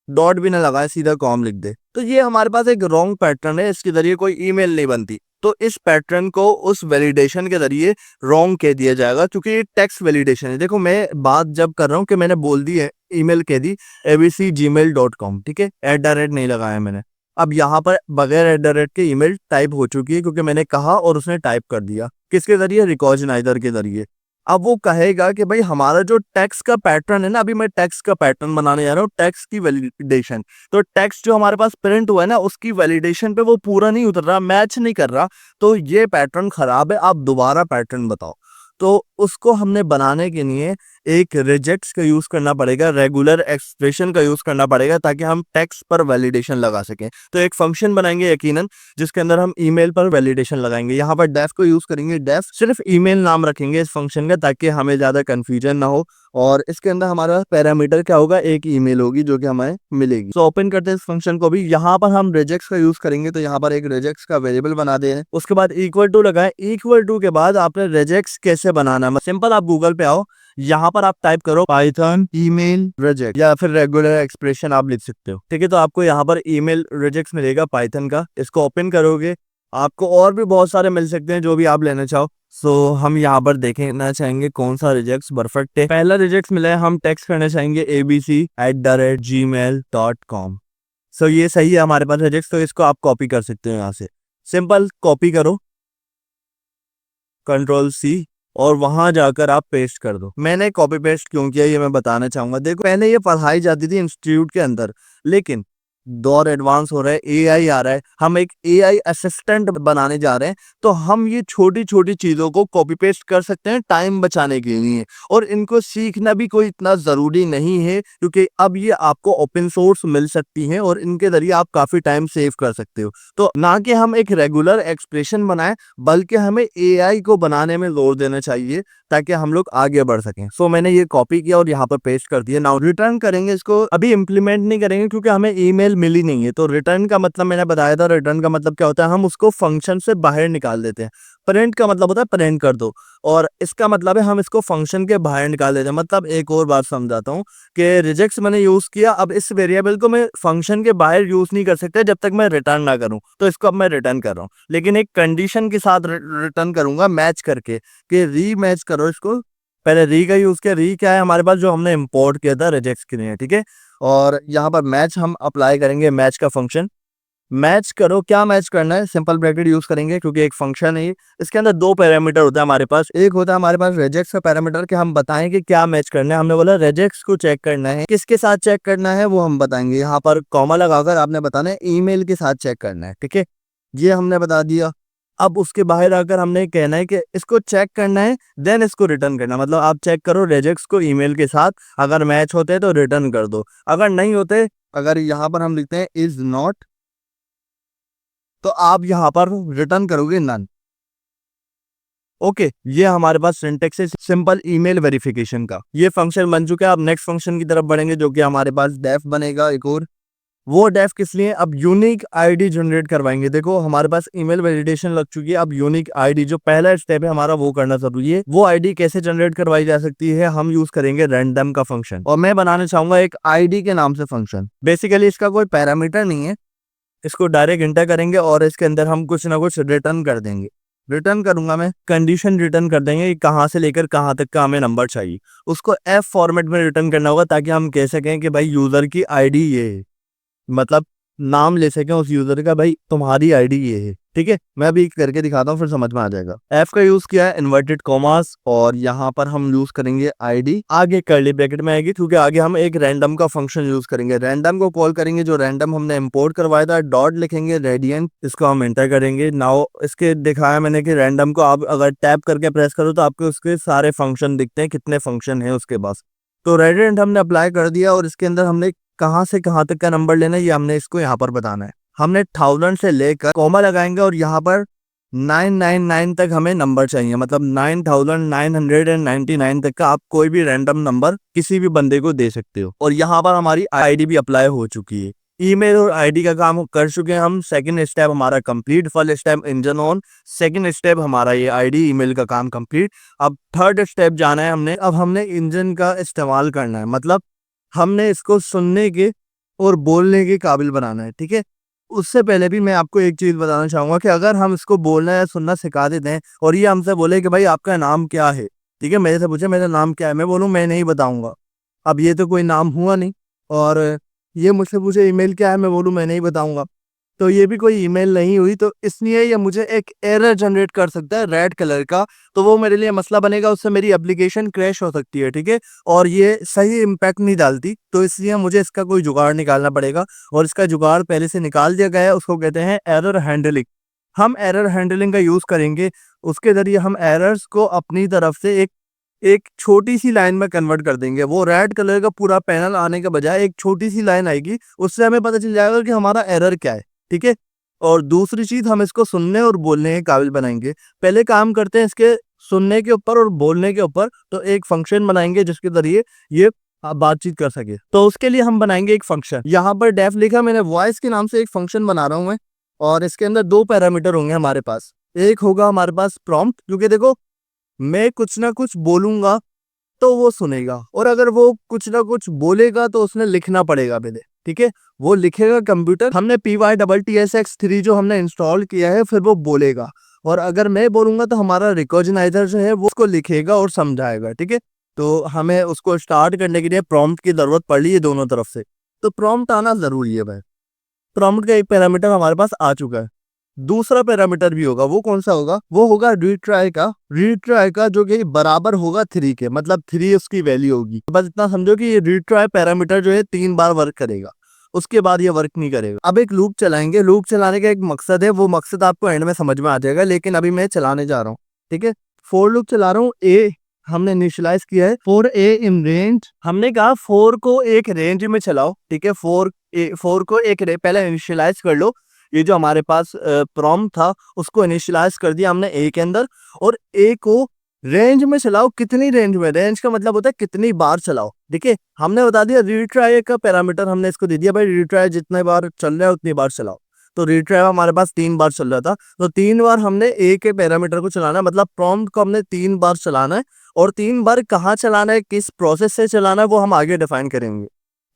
डॉट भी ना लगाए, सीधा कॉम लिख दे, तो ये हमारे पास एक रॉन्ग पैटर्न है, इसके जरिए कोई ईमेल नहीं बनती। तो इस पैटर्न को उस वैलिडेशन के जरिए रॉन्ग कह दिया जाएगा, क्योंकि ये टेक्स्ट वैलिडेशन है। देखो मैं बात जब कर रहा हूँ कि मैंने बोल दी है, ईमेल कह दी abc@gmail.com, ठीक है, @ नहीं लगाया मैंने। अब यहाँ पर बगैर @ के ईमेल टाइप हो चुकी है, क्योंकि मैंने कहा और उसने टाइप कर दिया, किसके जरिए, रिकॉग्नाइजर के जरिए। अब वो कहेगा कि भाई हमारा जो टेक्स्ट का पैटर्न है ना, अभी मैं टेक्स्ट का पैटर्न बनाने जा रहा हूँ, टेक्स्ट की वैलिडेशन। तो टेक्स्ट जो हमारे पास प्रिंट हुआ है ना, उसकी वैलिडेशन पे वो पूरा नहीं उतर रहा, मैच नहीं कर रहा, तो ये पैटर्न खराब है, आप दोबारा पैटर्न बताओ। तो उसको हमने बनाने के लिए एक रिजेक्ट्स का यूज करना पड़ेगा, रेगुलर एक्सप्रेशन का यूज करना पड़ेगा, ताकि हम टेक्स्ट पर वैलिडेशन लगा सकें। तो एक फंक्शन बनाएंगे यकीनन, जिसके अंदर हम ईमेल पर वैलिडेशन लगाएंगे। यहाँ पर डेफ को यूज करेंगे, डेफ सिर्फ ईमेल नाम रखेंगे इस फंक्शन का, ताकि हमें ज्यादा कंफ्यूजन ना हो। और इसके अंदर हमारा पैरामीटर क्या होगा, एक ईमेल होगी जो कि हमें मिलेगी। तो ओपन करते हैं इस फंक्शन को भी। यहाँ पर हम रिजेक्ट्स का यूज करेंगे, तो यहाँ पर एक रिजेक्ट्स का वेरिएबल बना दे हैं। उसके बाद इक्वल टू लगाए, इक्वल टू के बाद आपने रिजेक्ट्स कैसे बनाना है, सिंपल, आप गूगल पे आओ, यहाँ पर आप टाइप करो पाइथन ईमेल रिजेक्ट, या फिर रेगुलर एक्सप्रेशन आप लिख सकते हो, ठीक है। तो आपको यहाँ पर ईमेल रिजेक्ट्स मिलेगा पाइथन का, इसको ओपन करोगे, आपको और भी बहुत सारे मिल सकते हैं जो भी आप लेना चाहो। सो हम यहाँ पर देखना चाहेंगे कौन सा रिजेक्ट्स परफेक्ट है। पहला रिजेक्ट्स मिला है, हम टेक्स्ट करना चाहेंगे abc@gmail.com। सो ये सही है हमारे पास रिजेक्ट्स, तो इसको आप कॉपी कर सकते हो यहाँ से, सिंपल कॉपी करो, Ctrl+C, और वहां जाकर आप पेस्ट कर दो। मैंने कॉपी पेस्ट क्यों किया ये मैं बताना चाहूंगा। देखो पहले ये पढ़ाई जाती थी इंस्टीट्यूट के अंदर, लेकिन दौर एडवांस हो रहा है, एआई आ रहा है, हम एक एआई असिस्टेंट बनाने जा रहे हैं, तो हम ये छोटी छोटी चीजों को कॉपी पेस्ट कर सकते हैं टाइम बचाने के लिए। और इनको सीखना भी कोई इतना जरूरी नहीं है, क्योंकि अब ये आपको ओपन सोर्स मिल सकती हैं और इनके जरिए आप काफी टाइम सेव कर सकते हो। तो ना कि हम एक रेगुलर एक्सप्रेशन बनाएं, बल्कि हमें एआई को बनाने में जोर देना चाहिए, ताकि हम लोग आगे बढ़ सकें। सो मैंने ये कॉपी किया और यहाँ पर पेस्ट कर दिया। नाउ रिटर्न करेंगे इसको, अभी इंप्लीमेंट नहीं करेंगे क्योंकि हमें ईमेल मिली नहीं है। तो रिटर्न का मतलब मैंने बताया था, रिटर्न का मतलब क्या होता है, हम उसको फंक्शन से बाहर निकाल देते हैं। प्रिंट का मतलब होता है प्रिंट कर दो, और इसका मतलब है हम इसको फंक्शन के बाहर निकाल देते हैं। मतलब एक और बात समझाता हूँ कि रिजेक्ट्स मैंने यूज किया, अब इस वेरिएबल को मैं फंक्शन के बाहर यूज नहीं कर सकता जब तक मैं रिटर्न ना करूँ, तो इसको अब मैं रिटर्न कर रहा हूँ, लेकिन एक कंडीशन के साथ रिटर्न करूंगा मैच करके, कि री मैच करो इसको। पहले री का यूज किया, री क्या है हमारे पास जो हमने इंपोर्ट किया था रिजेक्ट्स के लिए, ठीक है। और यहाँ पर मैच हम अप्लाई करेंगे, मैच का फंक्शन मैच करो। क्या मैच करना है, सिंपल ब्रैकेट यूज करेंगे क्योंकि एक फंक्शन है ये। इसके अंदर दो पैरामीटर होता है हमारे पास, एक होता है हमारे पास रेजेक्स का पैरामीटर कि हम बताएं कि क्या मैच करना है। हमने बोला रेजेक्स को चेक करना है, किसके साथ चेक करना है वो हम बताएंगे। यहाँ पर कॉमा लगाकर आपने बताना है ईमेल के साथ चेक करना है, ठीक है, ये हमने बता दिया। अब उसके बाहर आकर हमने कहना है कि इसको चेक करना है, देन इसको रिटर्न करना। मतलब आप चेक करो रेजेक्स को ईमेल के साथ, अगर मैच होते हैं तो रिटर्न कर दो, अगर नहीं होते, अगर यहाँ पर हम लिखते हैं इज नॉट, तो आप यहां पर रिटर्न करोगे नन। ओके, ये हमारे पास सिंटेक्स है सिंपल ईमेल वेरिफिकेशन का। ये फंक्शन बन चुका है। अब नेक्स्ट फंक्शन की तरफ बढ़ेंगे जो कि हमारे पास डेफ बनेगा एक और। वो डेफ किस लिए, अब यूनिक आईडी जनरेट करवाएंगे। देखो हमारे पास ईमेल वैलिडेशन लग चुकी है, अब यूनिक आईडी जो पहला स्टेप है हमारा वो करना जरूरी है। वो आईडी कैसे जनरेट करवाई जा सकती है, हम यूज करेंगे रैंडम का फंक्शन, और मैं बनाना चाहूंगा एक आईडी के नाम से फंक्शन। बेसिकली इसका कोई पैरामीटर नहीं है, इसको डायरेक्ट इंटर करेंगे और इसके अंदर हम कुछ ना कुछ रिटर्न कर देंगे। रिटर्न करूंगा मैं, कंडीशन रिटर्न कर देंगे कि कहाँ से लेकर कहाँ तक का हमें नंबर चाहिए। उसको एफ फॉर्मेट में रिटर्न करना होगा ताकि हम कह सकें कि भाई यूजर की आईडी ये है, मतलब नाम ले सकें उस यूजर का, भाई तुम्हारी आईडी ये है, ठीक है। मैं अभी करके दिखाता हूँ फिर समझ में आ जाएगा। एफ का यूज किया है इन्वर्टेड कॉमास, और यहाँ पर हम यूज करेंगे आईडी, आगे कर्ली ब्रैकेट में आएगी क्योंकि आगे हम एक रैंडम का फंक्शन यूज करेंगे। रैंडम को कॉल करेंगे, जो रैंडम हमने इंपोर्ट करवाया था, डॉट लिखेंगे रेडियन, इसको हम एंटर करेंगे। नाउ इसके दिखाया मैंने कि रैंडम को आप अगर टैप करके प्रेस करो तो आपको उसके सारे फंक्शन दिखते हैं, कितने फंक्शन है उसके पास। तो रेडियंट हमने अप्लाई कर दिया, और इसके अंदर हमने कहाँ से कहाँ तक का नंबर लेना है ये हमने इसको यहाँ पर बताना है। हमने 1000 से लेकर कॉमा लगाएंगे और यहाँ पर 999 तक हमें नंबर चाहिए, मतलब 9999 तक का आप कोई भी रैंडम नंबर किसी भी बंदे को दे सकते हो। और यहाँ पर हमारी आईडी भी अप्लाई हो चुकी है, ईमेल और आईडी का काम कर चुके हैं हम। सेकंड स्टेप हमारा complete, first step engine on, second step हमारा ये आईडी ईमेल का काम कंप्लीट। अब थर्ड स्टेप जाना है हमने, अब हमने इंजन का इस्तेमाल करना है, मतलब हमने इसको सुनने के और बोलने के काबिल बनाना है, ठीक है। उससे पहले भी मैं आपको एक चीज बताना चाहूंगा कि अगर हम इसको बोलना या सुनना सिखा देते हैं और ये हमसे बोले कि भाई आपका नाम क्या है, ठीक है, मेरे से पूछे मेरा नाम क्या है, मैं बोलूँ मैं नहीं बताऊंगा, अब ये तो कोई नाम हुआ नहीं। और ये मुझसे पूछे ईमेल क्या है, मैं बोलूँ मैं नहीं बताऊंगा, तो ये भी कोई ईमेल नहीं हुई। तो इसलिए ये मुझे एक एरर जनरेट कर सकता है रेड कलर का, तो वो मेरे लिए मसला बनेगा, उससे मेरी एप्लीकेशन क्रैश हो सकती है, ठीक है। और ये सही इम्पैक्ट नहीं डालती, तो इसलिए मुझे इसका कोई जुगाड़ निकालना पड़ेगा, और इसका जुगाड़ पहले से निकाल दिया गया है, उसको कहते हैं एरर हैंडलिंग। हम एरर हैंडलिंग का यूज करेंगे, उसके जरिए हम एरर्स को अपनी तरफ से एक एक छोटी सी लाइन में कन्वर्ट कर देंगे। वो रेड कलर का पूरा पैनल आने के बजाय एक छोटी सी लाइन आएगी, उससे हमें पता चल जाएगा कि हमारा एरर क्या है, ठीक है। और दूसरी चीज, हम इसको सुनने और बोलने के काबिल बनाएंगे। पहले काम करते हैं इसके सुनने के ऊपर और बोलने के ऊपर, तो एक फंक्शन बनाएंगे जिसके जरिए ये बातचीत कर सके। तो उसके लिए हम बनाएंगे एक फंक्शन, यहाँ पर डेफ लिखा मैंने, वॉइस के नाम से एक फंक्शन बना रहा हूं मैं, और इसके अंदर दो पैरामीटर होंगे हमारे पास। एक होगा हमारे पास प्रॉम्प्ट, क्योंकि देखो मैं कुछ ना कुछ बोलूंगा तो वो सुनेगा, और अगर वो कुछ ना कुछ बोलेगा तो उसने लिखना पड़ेगा पहले, ठीक है। वो लिखेगा कंप्यूटर, हमने PyTSX3 जो हमने इंस्टॉल किया है, फिर वो बोलेगा। और अगर मैं बोलूंगा तो हमारा रिकॉग्नाइजर जो है वो उसको लिखेगा और समझाएगा, ठीक है। तो हमें उसको स्टार्ट करने के लिए प्रॉम्प्ट की जरूरत पड़ रही है दोनों तरफ से, तो प्रॉम्प्ट आना जरूरी है भाई। प्रॉम्प्ट का एक पैरामीटर हमारे पास आ चुका है, दूसरा पैरामीटर भी होगा। वो कौन सा होगा, वो होगा रीट्राई का जो कि बराबर होगा 3 के, मतलब 3 उसकी वैल्यू होगी। बस इतना समझो कि ये रीट्राई पैरामीटर जो है 3 बार वर्क करेगा, उसके बाद ये वर्क नहीं करेगा। अब एक लूप चलाएंगे, लूप चलाने का एक मकसद है, वो मकसद आपको एंड में समझ में आ जाएगा, लेकिन अभी मैं चलाने जा रहा हूँ, ठीक है। फोर लूप चला रहा हूँ, ए हमने इनिशियलाइज किया है, 4a इन रेंज। हमने कहा 4 को एक रेंज में चलाओ, ठीक है। 4 को एक पहले इनिशियलाइज कर लो। ये जो हमारे पास प्रॉम्प्ट था उसको इनिशियलाइज कर दिया हमने ए के अंदर, और ए को रेंज में चलाओ। कितनी रेंज में, रेंज का मतलब होता है कितनी बार चलाओ, ठीक है। हमने बता दिया रीट्राई का पैरामीटर हमने इसको दे दिया, भाई रीट्राई जितने बार चल रहा है उतनी बार चलाओ। तो रिट्राइव हमारे पास 3 बार चल रहा था, तो 3 बार हमने ए के पैरामीटर को चलाना है, मतलब प्रॉम्प्ट को हमने 3 बार चलाना है, और 3 बार कहाँ चलाना है, किस प्रोसेस से चलाना है, वो हम आगे डिफाइन करेंगे।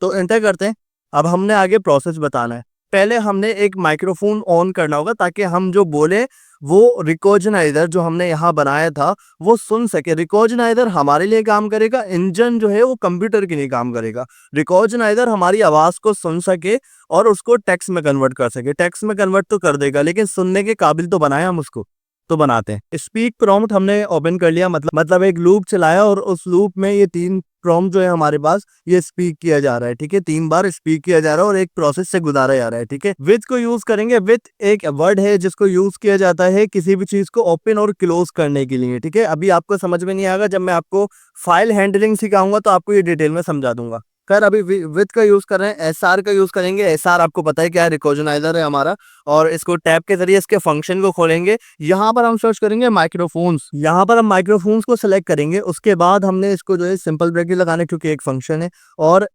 तो एंटर करते हैं। अब हमने आगे प्रोसेस बताना है। पहले हमने एक माइक्रोफोन ऑन करना होगा ताकि हम जो बोले वो रिकॉग्नाइजर जो हमने यहाँ बनाया था वो सुन सके। रिकॉग्नाइजर हमारे लिए काम करेगा, इंजन जो है वो कंप्यूटर के लिए काम करेगा। रिकॉग्नाइजर हमारी आवाज को सुन सके और उसको टेक्स्ट में कन्वर्ट कर सके। टेक्स्ट में कन्वर्ट तो कर देगा, लेकिन सुनने के काबिल तो बनाए हम उसको, तो बनाते हैं। स्पीक प्रॉम्प्ट हमने ओपन कर लिया, मतलब एक लूप चलाया और उस लूप में ये 3 प्रॉम्प्ट जो है हमारे पास ये स्पीक किया जा रहा है, ठीक है। 3 बार स्पीक किया जा रहा है और एक प्रोसेस से गुजारा जा रहा है, ठीक है। विथ को यूज करेंगे। विथ एक वर्ड है जिसको यूज किया जाता है किसी भी चीज को ओपन और क्लोज करने के लिए, ठीक है। अभी आपको समझ में नहीं आएगा, जब मैं आपको फाइल हैंडलिंग सिखाऊंगा तो आपको ये डिटेल में समझा दूंगा। खैर अभी विथ का यूज कर रहे हैं, एसआर का यूज करेंगे। एसआर आपको पता है क्या है, रिकॉग्नाइजर है हमारा, और इसको टैब के जरिए इसके फंक्शन को खोलेंगे। यहाँ पर हम सर्च करेंगे माइक्रोफोन्स, यहाँ पर हम माइक्रोफोन्स को सिलेक्ट करेंगे। उसके बाद हमने इसको जो है सिंपल ब्रैकेट लगाने, क्योंकि एक फंक्शन है, और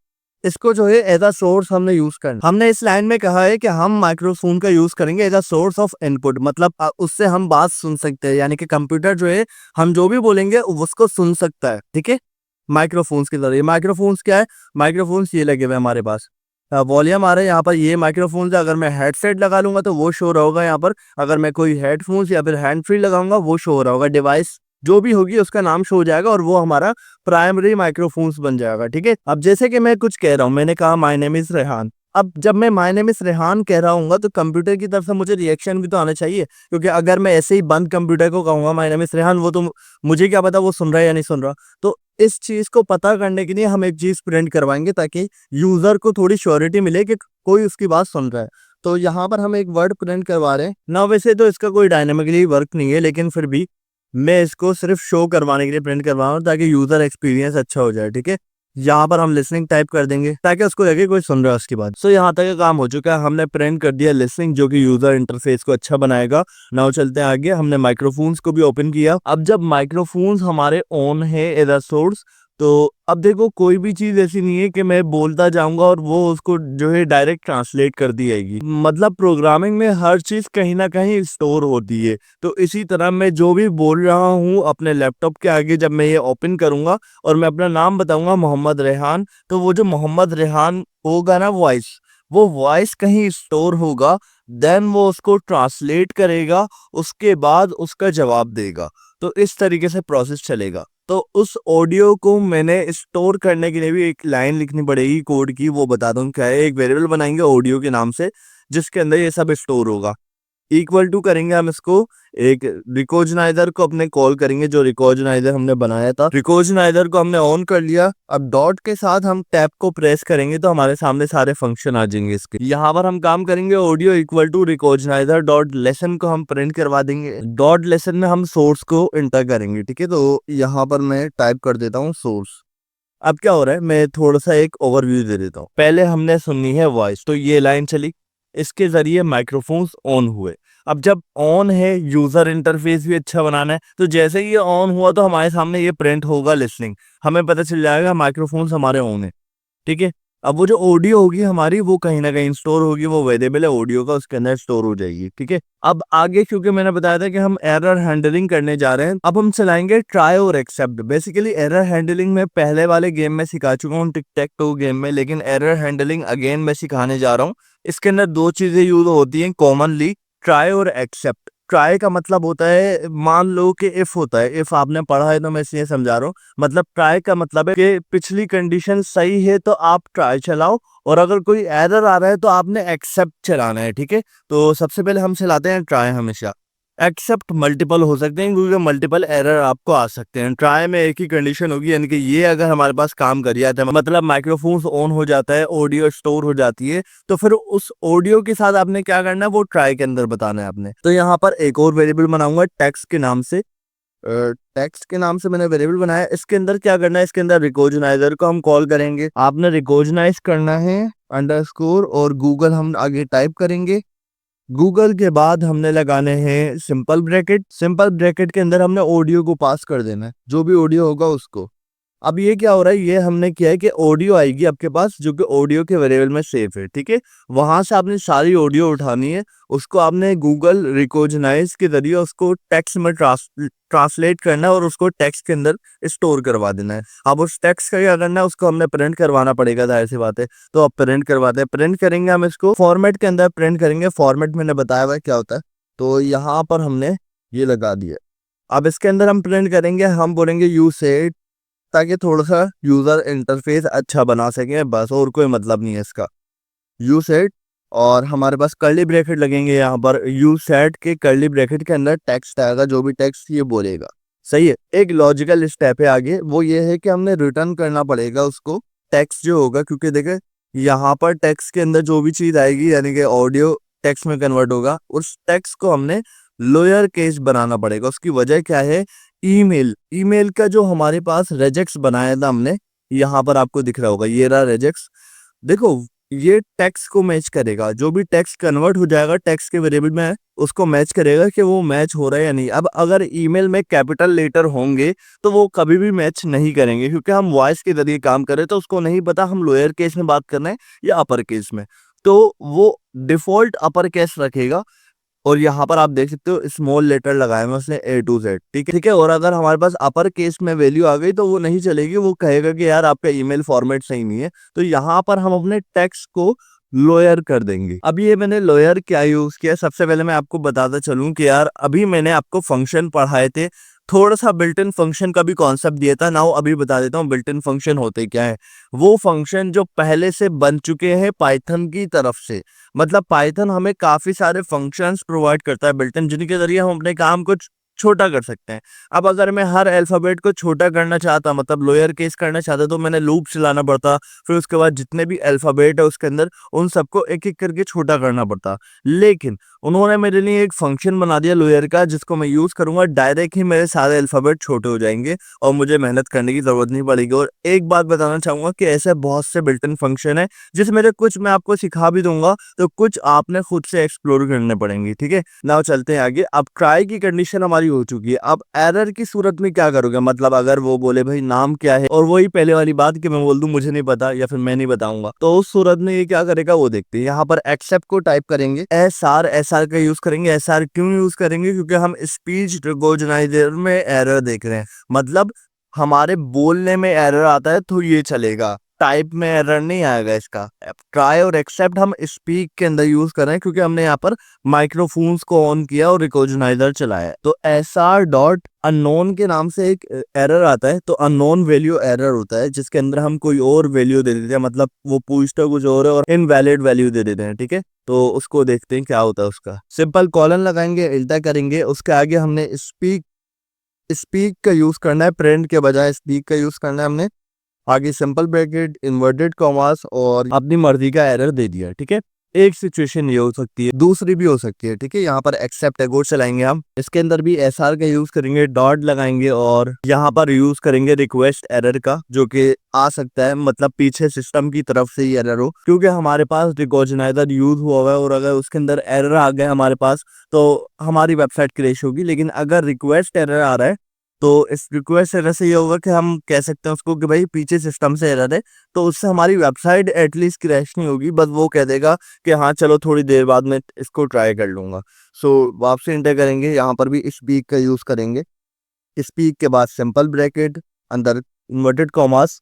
इसको जो है एज अ सोर्स हमने यूज करना। हमने इस लाइन में कहा है कि हम माइक्रोफोन का यूज करेंगे as a source of input, मतलब उससे हम बात सुन सकते हैं, यानी कि कंप्यूटर जो है हम जो भी बोलेंगे उसको सुन सकता है, ठीक है, माइक्रोफोन्स के जरिए। माइक्रोफोन्स क्या है, माइक्रोफोन्स ये लगे हुए हैं हमारे पास। वॉल्यूम आ रहा है यहाँ पर, ये माइक्रोफोन्स है। अगर मैं हेडसेट लगा लूंगा तो वो शो रहा होगा यहाँ पर। अगर मैं कोई हेडफोन्स या फिर हैंड फ्री लगाऊंगा वो शो हो रहा होगा। डिवाइस जो भी होगी उसका नाम शो हो जाएगा और वो हमारा प्राइमरी माइक्रोफोन्स बन जाएगा, ठीक है। अब जैसे कि मैं कुछ कह रहा हूँ, मैंने कहा माय नेम इज रेहान। अब जब मैं माय नेम इज रेहान कह रहा हूँ तो कंप्यूटर की तरफ से मुझे रिएक्शन भी तो आना चाहिए, क्योंकि अगर मैं ऐसे ही बंद कंप्यूटर को कहूंगा माय नेम इज रेहान, वो तो मुझे क्या पता वो सुन रहा है या नहीं सुन रहा। तो इस चीज को पता करने के लिए हम एक चीज प्रिंट करवाएंगे ताकि यूजर को थोड़ी श्योरिटी मिले कि कोई उसकी बात सुन रहा है। तो यहाँ पर हम एक वर्ड प्रिंट करवा रहे हैं ना। वैसे तो इसका कोई डायनेमिकली वर्क नहीं है, लेकिन फिर भी मैं इसको सिर्फ शो करवाने के लिए प्रिंट करवा रहा हूँ ताकि यूजर एक्सपीरियंस अच्छा हो जाए, ठीक है। यहाँ पर हम लिसनिंग टाइप कर देंगे ताकि उसको लगे कोई सुन रहा है उसकी बात। सो यहाँ तक का काम हो चुका है, हमने प्रिंट कर दिया लिसनिंग, जो कि यूजर इंटरफेस को अच्छा बनाएगा। नाउ चलते हैं आगे। हमने माइक्रोफोन्स को भी ओपन किया। अब जब माइक्रोफोन्स हमारे ऑन है एज अ सोर्स, तो अब देखो कोई भी चीज ऐसी नहीं है कि मैं बोलता जाऊंगा और वो उसको जो है डायरेक्ट ट्रांसलेट कर दी जाएगी। मतलब प्रोग्रामिंग में हर चीज कहीं ना कहीं स्टोर होती है। तो इसी तरह मैं जो भी बोल रहा हूँ अपने लैपटॉप के आगे, जब मैं ये ओपन करूंगा और मैं अपना नाम बताऊंगा मोहम्मद रेहान, तो वो जो मोहम्मद रेहान होगा ना वॉइस, वो वॉइस कहीं स्टोर होगा, देन वो उसको ट्रांसलेट करेगा, उसके बाद उसका जवाब देगा। तो इस तरीके से प्रोसेस चलेगा। तो उस ऑडियो को मैंने स्टोर करने के लिए भी एक लाइन लिखनी पड़ेगी कोड की, वो बता दूं क्या है। एक वेरिएबल बनाएंगे ऑडियो के नाम से जिसके अंदर ये सब स्टोर होगा। इक्वल टू करेंगे हम इसको, एक रिकॉग्नाइजर को अपने कॉल करेंगे, जो रिकॉग्नाइजर हमने बनाया था। रिकॉग्नाइजर को हमने ऑन कर लिया। अब डॉट के साथ हम टैब को प्रेस करेंगे तो हमारे सामने सारे फंक्शन आ जाएंगे इसके। यहाँ पर हम काम करेंगे audio equal to recognizer dot listen को हम प्रिंट करवा देंगे। डॉट लेसन में हम सोर्स को एंटर करेंगे, ठीक है। तो यहाँ पर मैं टाइप कर देता हूँ सोर्स। अब क्या हो रहा है, मैं थोड़ा सा एक ओवरव्यू दे देता हूँ। पहले हमने सुननी है वॉइस, तो ये लाइन चली, इसके जरिए माइक्रोफोन्स ऑन हुए। अब जब ऑन है, यूजर इंटरफेस भी अच्छा बनाना है, तो जैसे ही ये ऑन हुआ तो हमारे सामने ये प्रिंट होगा लिसनिंग। हमें पता चल जाएगा माइक्रोफोन्स हमारे ऑन है, ठीक है। अब वो जो ऑडियो होगी हमारी वो कहीं ना कहीं स्टोर होगी, वो वेरिएबल है ऑडियो का, उसके अंदर स्टोर हो जाएगी, ठीक है। अब आगे क्योंकि मैंने बताया था कि हम एरर हैंडलिंग करने जा रहे हैं, अब हम चलाएंगे ट्राई और एक्सेप्ट। बेसिकली एरर हैंडलिंग में पहले वाले गेम में सिखा चुका हूँ, टिक टैक टू गेम में, लेकिन एरर हैंडलिंग अगेन मैं सिखाने जा रहा हूँ। इसके अंदर 2 चीजें यूज होती हैं कॉमनली, ट्राई और एक्सेप्ट। ट्राई का मतलब होता है, मान लो कि इफ होता है, इफ आपने पढ़ा है तो मैं इसलिए समझा रहा हूँ। मतलब ट्राई का मतलब है कि पिछली कंडीशन सही है तो आप ट्राई चलाओ, और अगर कोई एरर आ रहा है तो आपने एक्सेप्ट चलाना है, ठीक है। तो सबसे पहले हम चलाते हैं ट्राई हमेशा। एक्सेप्ट मल्टीपल हो सकते हैं क्योंकि मल्टीपल एरर आपको आ सकते हैं। ट्राई में एक ही कंडीशन होगी, यानी कि ये अगर हमारे पास काम कर जाता है, मतलब माइक्रोफोन्स ऑन हो जाता है, ऑडियो स्टोर हो जाती है, तो फिर उस ऑडियो के साथ आपने क्या करना है वो ट्राई के अंदर बताना है आपने। तो यहाँ पर एक और वेरिएबल बनाऊंगा टेक्स्ट के नाम से। टेक्स्ट के नाम से मैंने वेरिएबल बनाया। इसके अंदर क्या करना है, इसके अंदर रिकॉग्नाइजर को हम कॉल करेंगे। आपने रिकॉग्नाइज करना है अंडरस्कोर और गूगल हम आगे टाइप करेंगे। गूगल के बाद हमने लगाने हैं सिंपल ब्रैकेट। सिंपल ब्रैकेट के अंदर हमने ऑडियो को पास कर देना है, जो भी ऑडियो होगा उसको। अब ये क्या हो रहा है, ये हमने किया है कि ऑडियो आएगी आपके पास जो कि ऑडियो के वेरिएबल में सेव है, ठीक है। वहां से आपने सारी ऑडियो उठानी है, उसको आपने गूगल रिकॉग्नाइज के जरिए उसको टेक्स्ट में ट्रांसलेट करना है और उसको टेक्स्ट के अंदर स्टोर करवा देना है। अब उस टेक्स्ट का क्या करना है, उसको हमने प्रिंट करवाना पड़ेगा, जाहिर सी बात है। तो अब प्रिंट करवाते हैं, प्रिंट करेंगे हम इसको फॉर्मेट के अंदर प्रिंट करेंगे। फॉर्मेट मैंने बताया हुआ है क्या होता है, तो यहाँ पर हमने ये लगा दिया। अब इसके अंदर हम प्रिंट करेंगे, हम बोलेंगे यू सेड, ताकि थोड़ा सा यूजर इंटरफेस अच्छा बना सके, बस और कोई मतलब नहीं है इसका। यू सेट और हमारे पास कर्ली ब्रैकेट लगेंगे यहाँ पर। यू सेट के कर्ली ब्रैकेट के अंदर टेक्स्ट आएगा, जो भी टेक्स्ट ये बोलेगा, सही है। एक लॉजिकल स्टेप है आगे, वो ये है कि हमने रिटर्न करना पड़ेगा उसको टेक्स्ट जो होगा, क्योंकि देखे यहाँ पर टेक्स्ट के अंदर जो भी चीज आएगी यानी कि ऑडियो टेक्स्ट में कन्वर्ट होगा, उस टेक्स्ट को हमने लोअर केस बनाना पड़ेगा। उसकी वजह क्या है, ईमेल, ईमेल का जो हमारे पास रेजेक्स बनाया था हमने, यहाँ पर आपको दिख रहा होगा ये रहा रेजेक्स। देखो ये टेक्स्ट को मैच करेगा, जो भी टेक्स्ट कन्वर्ट हो जाएगा टेक्स्ट के वेरिएबल में उसको मैच करेगा कि वो मैच हो रहा है या नहीं। अब अगर ईमेल में कैपिटल लेटर होंगे तो वो कभी भी मैच नहीं करेंगे, क्योंकि हम वॉइस के जरिए काम कर रहे हैं, तो उसको नहीं पता हम लोअर केस में बात कर रहे हैं या अपर केस में, तो वो डिफॉल्ट अपर केस रखेगा। और यहाँ पर आप देख सकते हो स्मॉल लेटर लगाए हुए उसने A to Z, ठीक है ठीक है। और अगर हमारे पास अपर केस में वैल्यू आ गई तो वो नहीं चलेगी, वो कहेगा कि यार आपका ईमेल फॉर्मेट सही नहीं है। तो यहाँ पर हम अपने टेक्स्ट को लोअर कर देंगे। अब ये मैंने लोअर क्या यूज किया, सबसे पहले मैं आपको बताता चलूं कि यार अभी मैंने आपको फंक्शन पढ़ाए थे, थोड़ा सा बिल्ट इन फंक्शन का भी कॉन्सेप्ट दिया था ना, अभी बता देता हूँ बिल्ट इन फंक्शन होते क्या है। वो फंक्शन जो पहले से बन चुके हैं पाइथन की तरफ से, मतलब पाइथन हमें काफी सारे फंक्शंस प्रोवाइड करता है बिल्ट इन, जिनके जरिए हम अपने काम को छोटा कर सकते हैं। अब अगर मैं हर अल्फाबेट को छोटा करना चाहता, मतलब लोअर केस करना चाहता, तो मैंने लूप चलाना पड़ता, फिर उसके बाद जितने भी अल्फाबेट है उसके अंदर उन सबको एक एक करके छोटा करना पड़ता। लेकिन उन्होंने मेरे लिए एक फंक्शन बना दिया लोअर का, जिसको मैं यूज करूंगा, डायरेक्ट ही मेरे सारे अल्फाबेट छोटे हो जाएंगे और मुझे मेहनत करने की जरूरत नहीं पड़ेगी। और एक बात बताना चाहूंगा कि ऐसे बहुत से बिल्ट इन फंक्शन है जिसमें से कुछ मैं आपको सिखा भी दूंगा, तो कुछ आपने खुद से एक्सप्लोर करने पड़ेंगे, ठीक है। नाउ चलते हैं आगे। अब ट्राई की कंडीशन हमारी हो चुकी है, अब एरर की सूरत में क्या करोगे, मतलब अगर वो बोले भाई नाम क्या है, और वही पहले वाली बात कि मैं बोल दूं मुझे नहीं पता या फिर मैं नहीं बताऊंगा, तो उस सूरत में ये क्या करेगा वो देखते हैं। यहाँ पर एक्सेप्ट को टाइप करेंगे, एसआर का यूज करेंगे। एसआर क्यों यूज करेंगे, क्योंकि हम स्पीच रिकॉग्नाइजर में एरर देख रहे हैं, मतलब हमारे बोलने में एरर आता है तो ये चलेगा, टाइप में एरर नहीं आएगा इसका। ट्राई और एक्सेप्ट हम स्पीक के अंदर यूज कर रहे हैं, क्योंकि हमने यहाँ पर माइक्रोफोन्स को ऑन किया और रिकॉग्नाइजर चलाया है। तो एसआर डॉट अननोन के नाम से एक एरर आता है, तो अननोन वैल्यू एरर होता है, जिसके अंदर हम कोई और वैल्यू दे देते हैं, मतलब वो पूछता कुछ और है और इनवैलिड वैल्यू दे देते हैं, ठीक है। तो उसको देखते हैं क्या होता है उसका। सिंपल कॉलन लगाएंगे, इल्टा करेंगे, उसके आगे हमने स्पीक, स्पीक का यूज करना है, प्रिंट के बजाय स्पीक का यूज करना है हमने। आगे सिंपल ब्रैकेट, इन्वर्टेड कॉमास और अपनी मर्जी का एरर दे दिया, ठीक है। एक सिचुएशन ये हो सकती है, दूसरी भी हो सकती है, ठीक है। यहाँ पर एक्सेप्ट एगो चलाएंगे हम, इसके अंदर भी एसआर का यूज करेंगे, डॉट लगाएंगे और यहाँ पर यूज करेंगे रिक्वेस्ट एरर का, जो कि आ सकता है मतलब पीछे सिस्टम की तरफ से ही एरर हो, क्योंकि हमारे पास रिकॉग्नाइजर यूज हुआ हुआ है और अगर उसके अंदर एरर आ गया हमारे पास तो हमारी वेबसाइट क्रैश होगी। लेकिन अगर रिक्वेस्ट एरर आ रहा है तो इस रिक्वेस्ट एरर से ये होगा कि हम कह सकते हैं उसको कि भाई पीछे सिस्टम से एरर है, तो उससे हमारी वेबसाइट एटलीस्ट क्रैश नहीं होगी, बस वो कह देगा कि हाँ चलो थोड़ी देर बाद में इसको ट्राई कर लूंगा। सो वापसी इंटर करेंगे, यहाँ पर भी स्पीक का यूज करेंगे, स्पीक के बाद सिंपल ब्रैकेट अंदर इन्वर्टेड कॉमास,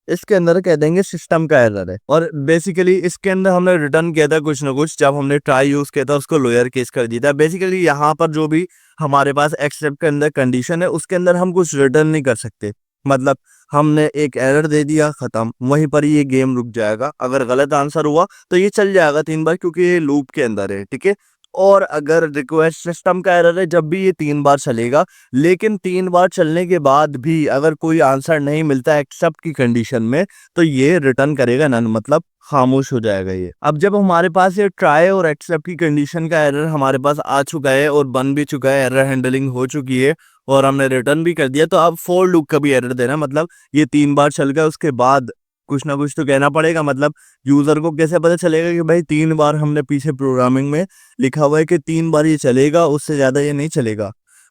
इसके अंदर कह देंगे सिस्टम का एरर है। और बेसिकली इसके अंदर हमने रिटर्न किया था कुछ ना कुछ, जब हमने ट्राई यूज किया था उसको लोअर केस कर दिया था। बेसिकली यहाँ पर जो भी हमारे पास एक्सेप्ट के अंदर कंडीशन है उसके अंदर हम कुछ रिटर्न नहीं कर सकते, मतलब हमने एक एरर दे दिया, खत्म, वहीं पर ये गेम रुक जाएगा। अगर गलत आंसर हुआ तो ये चल जाएगा 3 बार, क्योंकि ये लूप के अंदर है, ठीक है। और अगर रिक्वेस्ट सिस्टम का एरर है जब भी ये 3 बार चलेगा, लेकिन 3 बार चलने के बाद भी अगर कोई आंसर नहीं मिलता एक्सेप्ट की कंडीशन में, तो ये रिटर्न करेगा नन, मतलब खामोश हो जाएगा ये। अब जब हमारे पास ये ट्राई और एक्सेप्ट की कंडीशन का एरर हमारे पास आ चुका है और बन भी चुका है, एरर हैंडलिंग हो चुकी है और हमने रिटर्न भी कर दिया, तो अब फॉर लूप का भी एरर देना, मतलब ये 3 बार चल गया उसके बाद कुछ ना कुछ तो कहना पड़ेगा। मतलब यूजर को कैसे पता चलेगा कि भाई 3 बार हमने पीछे प्रोग्रामिंग में लिखा हुआ है कि 3 बार ये चलेगा, उससे ज्यादा ये नहीं चलेगा,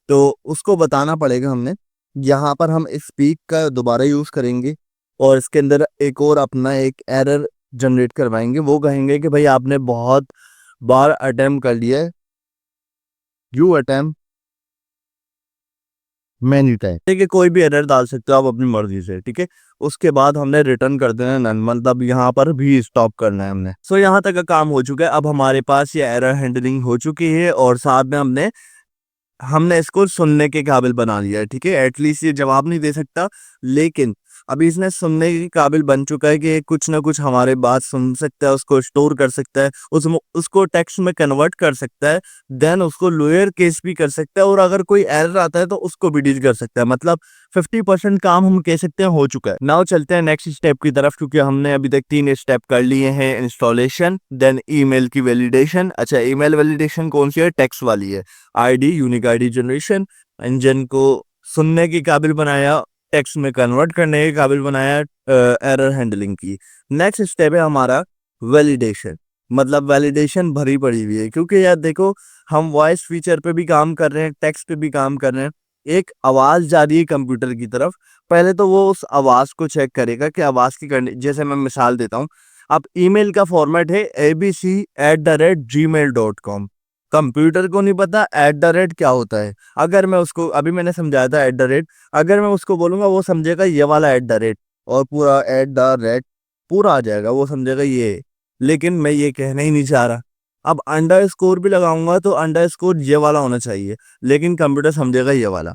तो उसको बताना पड़ेगा हमने। यहाँ पर हम स्पीक का दोबारा यूज करेंगे और इसके अंदर एक और अपना एक एरर जनरेट करवाएंगे। वो कहेंगे कि भाई आपने बहुत बार अटेम्प्ट कर लिया है, यू अटेम्प्ट मैनी टाइम। ठीक है, कोई भी एरर डाल सकते हो आप अपनी मर्जी से। ठीक है, उसके बाद हमने रिटर्न कर देना नन, मतलब यहाँ पर भी स्टॉप करना है हमने। सो यहाँ तक का काम हो चुका है। अब हमारे पास ये एरर हैंडलिंग हो चुकी है और साथ में हमने इसको सुनने के काबिल बना लिया है। ठीक है, एटलीस्ट ये जवाब नहीं दे सकता, लेकिन अभी इसने सुनने के काबिल बन चुका है कि ये कुछ ना कुछ हमारे बात सुन सकता है, उसको स्टोर कर सकता है, उसको टेक्स्ट में कन्वर्ट कर सकता है, देन उसको लोअर केस भी कर सकता है, और अगर कोई एरर आता है तो उसको भी डील कर सकता है। मतलब 50% काम हम कह सकते हैं हो चुका है। नाउ चलते हैं नेक्स्ट स्टेप की तरफ, क्योंकि हमने अभी तक 3 स्टेप कर लिए हैं। इंस्टॉलेशन, देन ईमेल की वैलिडेशन। अच्छा, ईमेल वैलिडेशन कौन सी है? टेक्स्ट वाली है। ID, unique ID generation, engine को सुनने के काबिल बनाया, टेक्स्ट में कन्वर्ट करने के काबिल बनाया, एरर हैंडलिंग की। नेक्स्ट स्टेप है हमारा वैलिडेशन। मतलब वैलिडेशन भरी पड़ी हुई है, क्योंकि यार देखो, हम वॉइस फीचर पे भी काम कर रहे हैं, टेक्स्ट पे भी काम कर रहे हैं। एक आवाज जा रही है कंप्यूटर की तरफ, पहले तो वो उस आवाज को चेक करेगा कि आवाज की जैसे मैं मिसाल देता हूँ। अब ईमेल का फॉर्मेट है abc@gmail.com। कंप्यूटर को नहीं पता @ क्या होता है। अगर मैं उसको, अभी मैंने समझाया था @ अगर मैं उसको बोलूंगा वो समझेगा ये वाला @ और पूरा पूरा आ जाएगा, वो समझेगा ये। लेकिन मैं ये कहना ही नहीं चाह रहा। अब अंडरस्कोर भी लगाऊंगा तो अंडरस्कोर ये वाला होना चाहिए, लेकिन कंप्यूटर समझेगा ये वाला।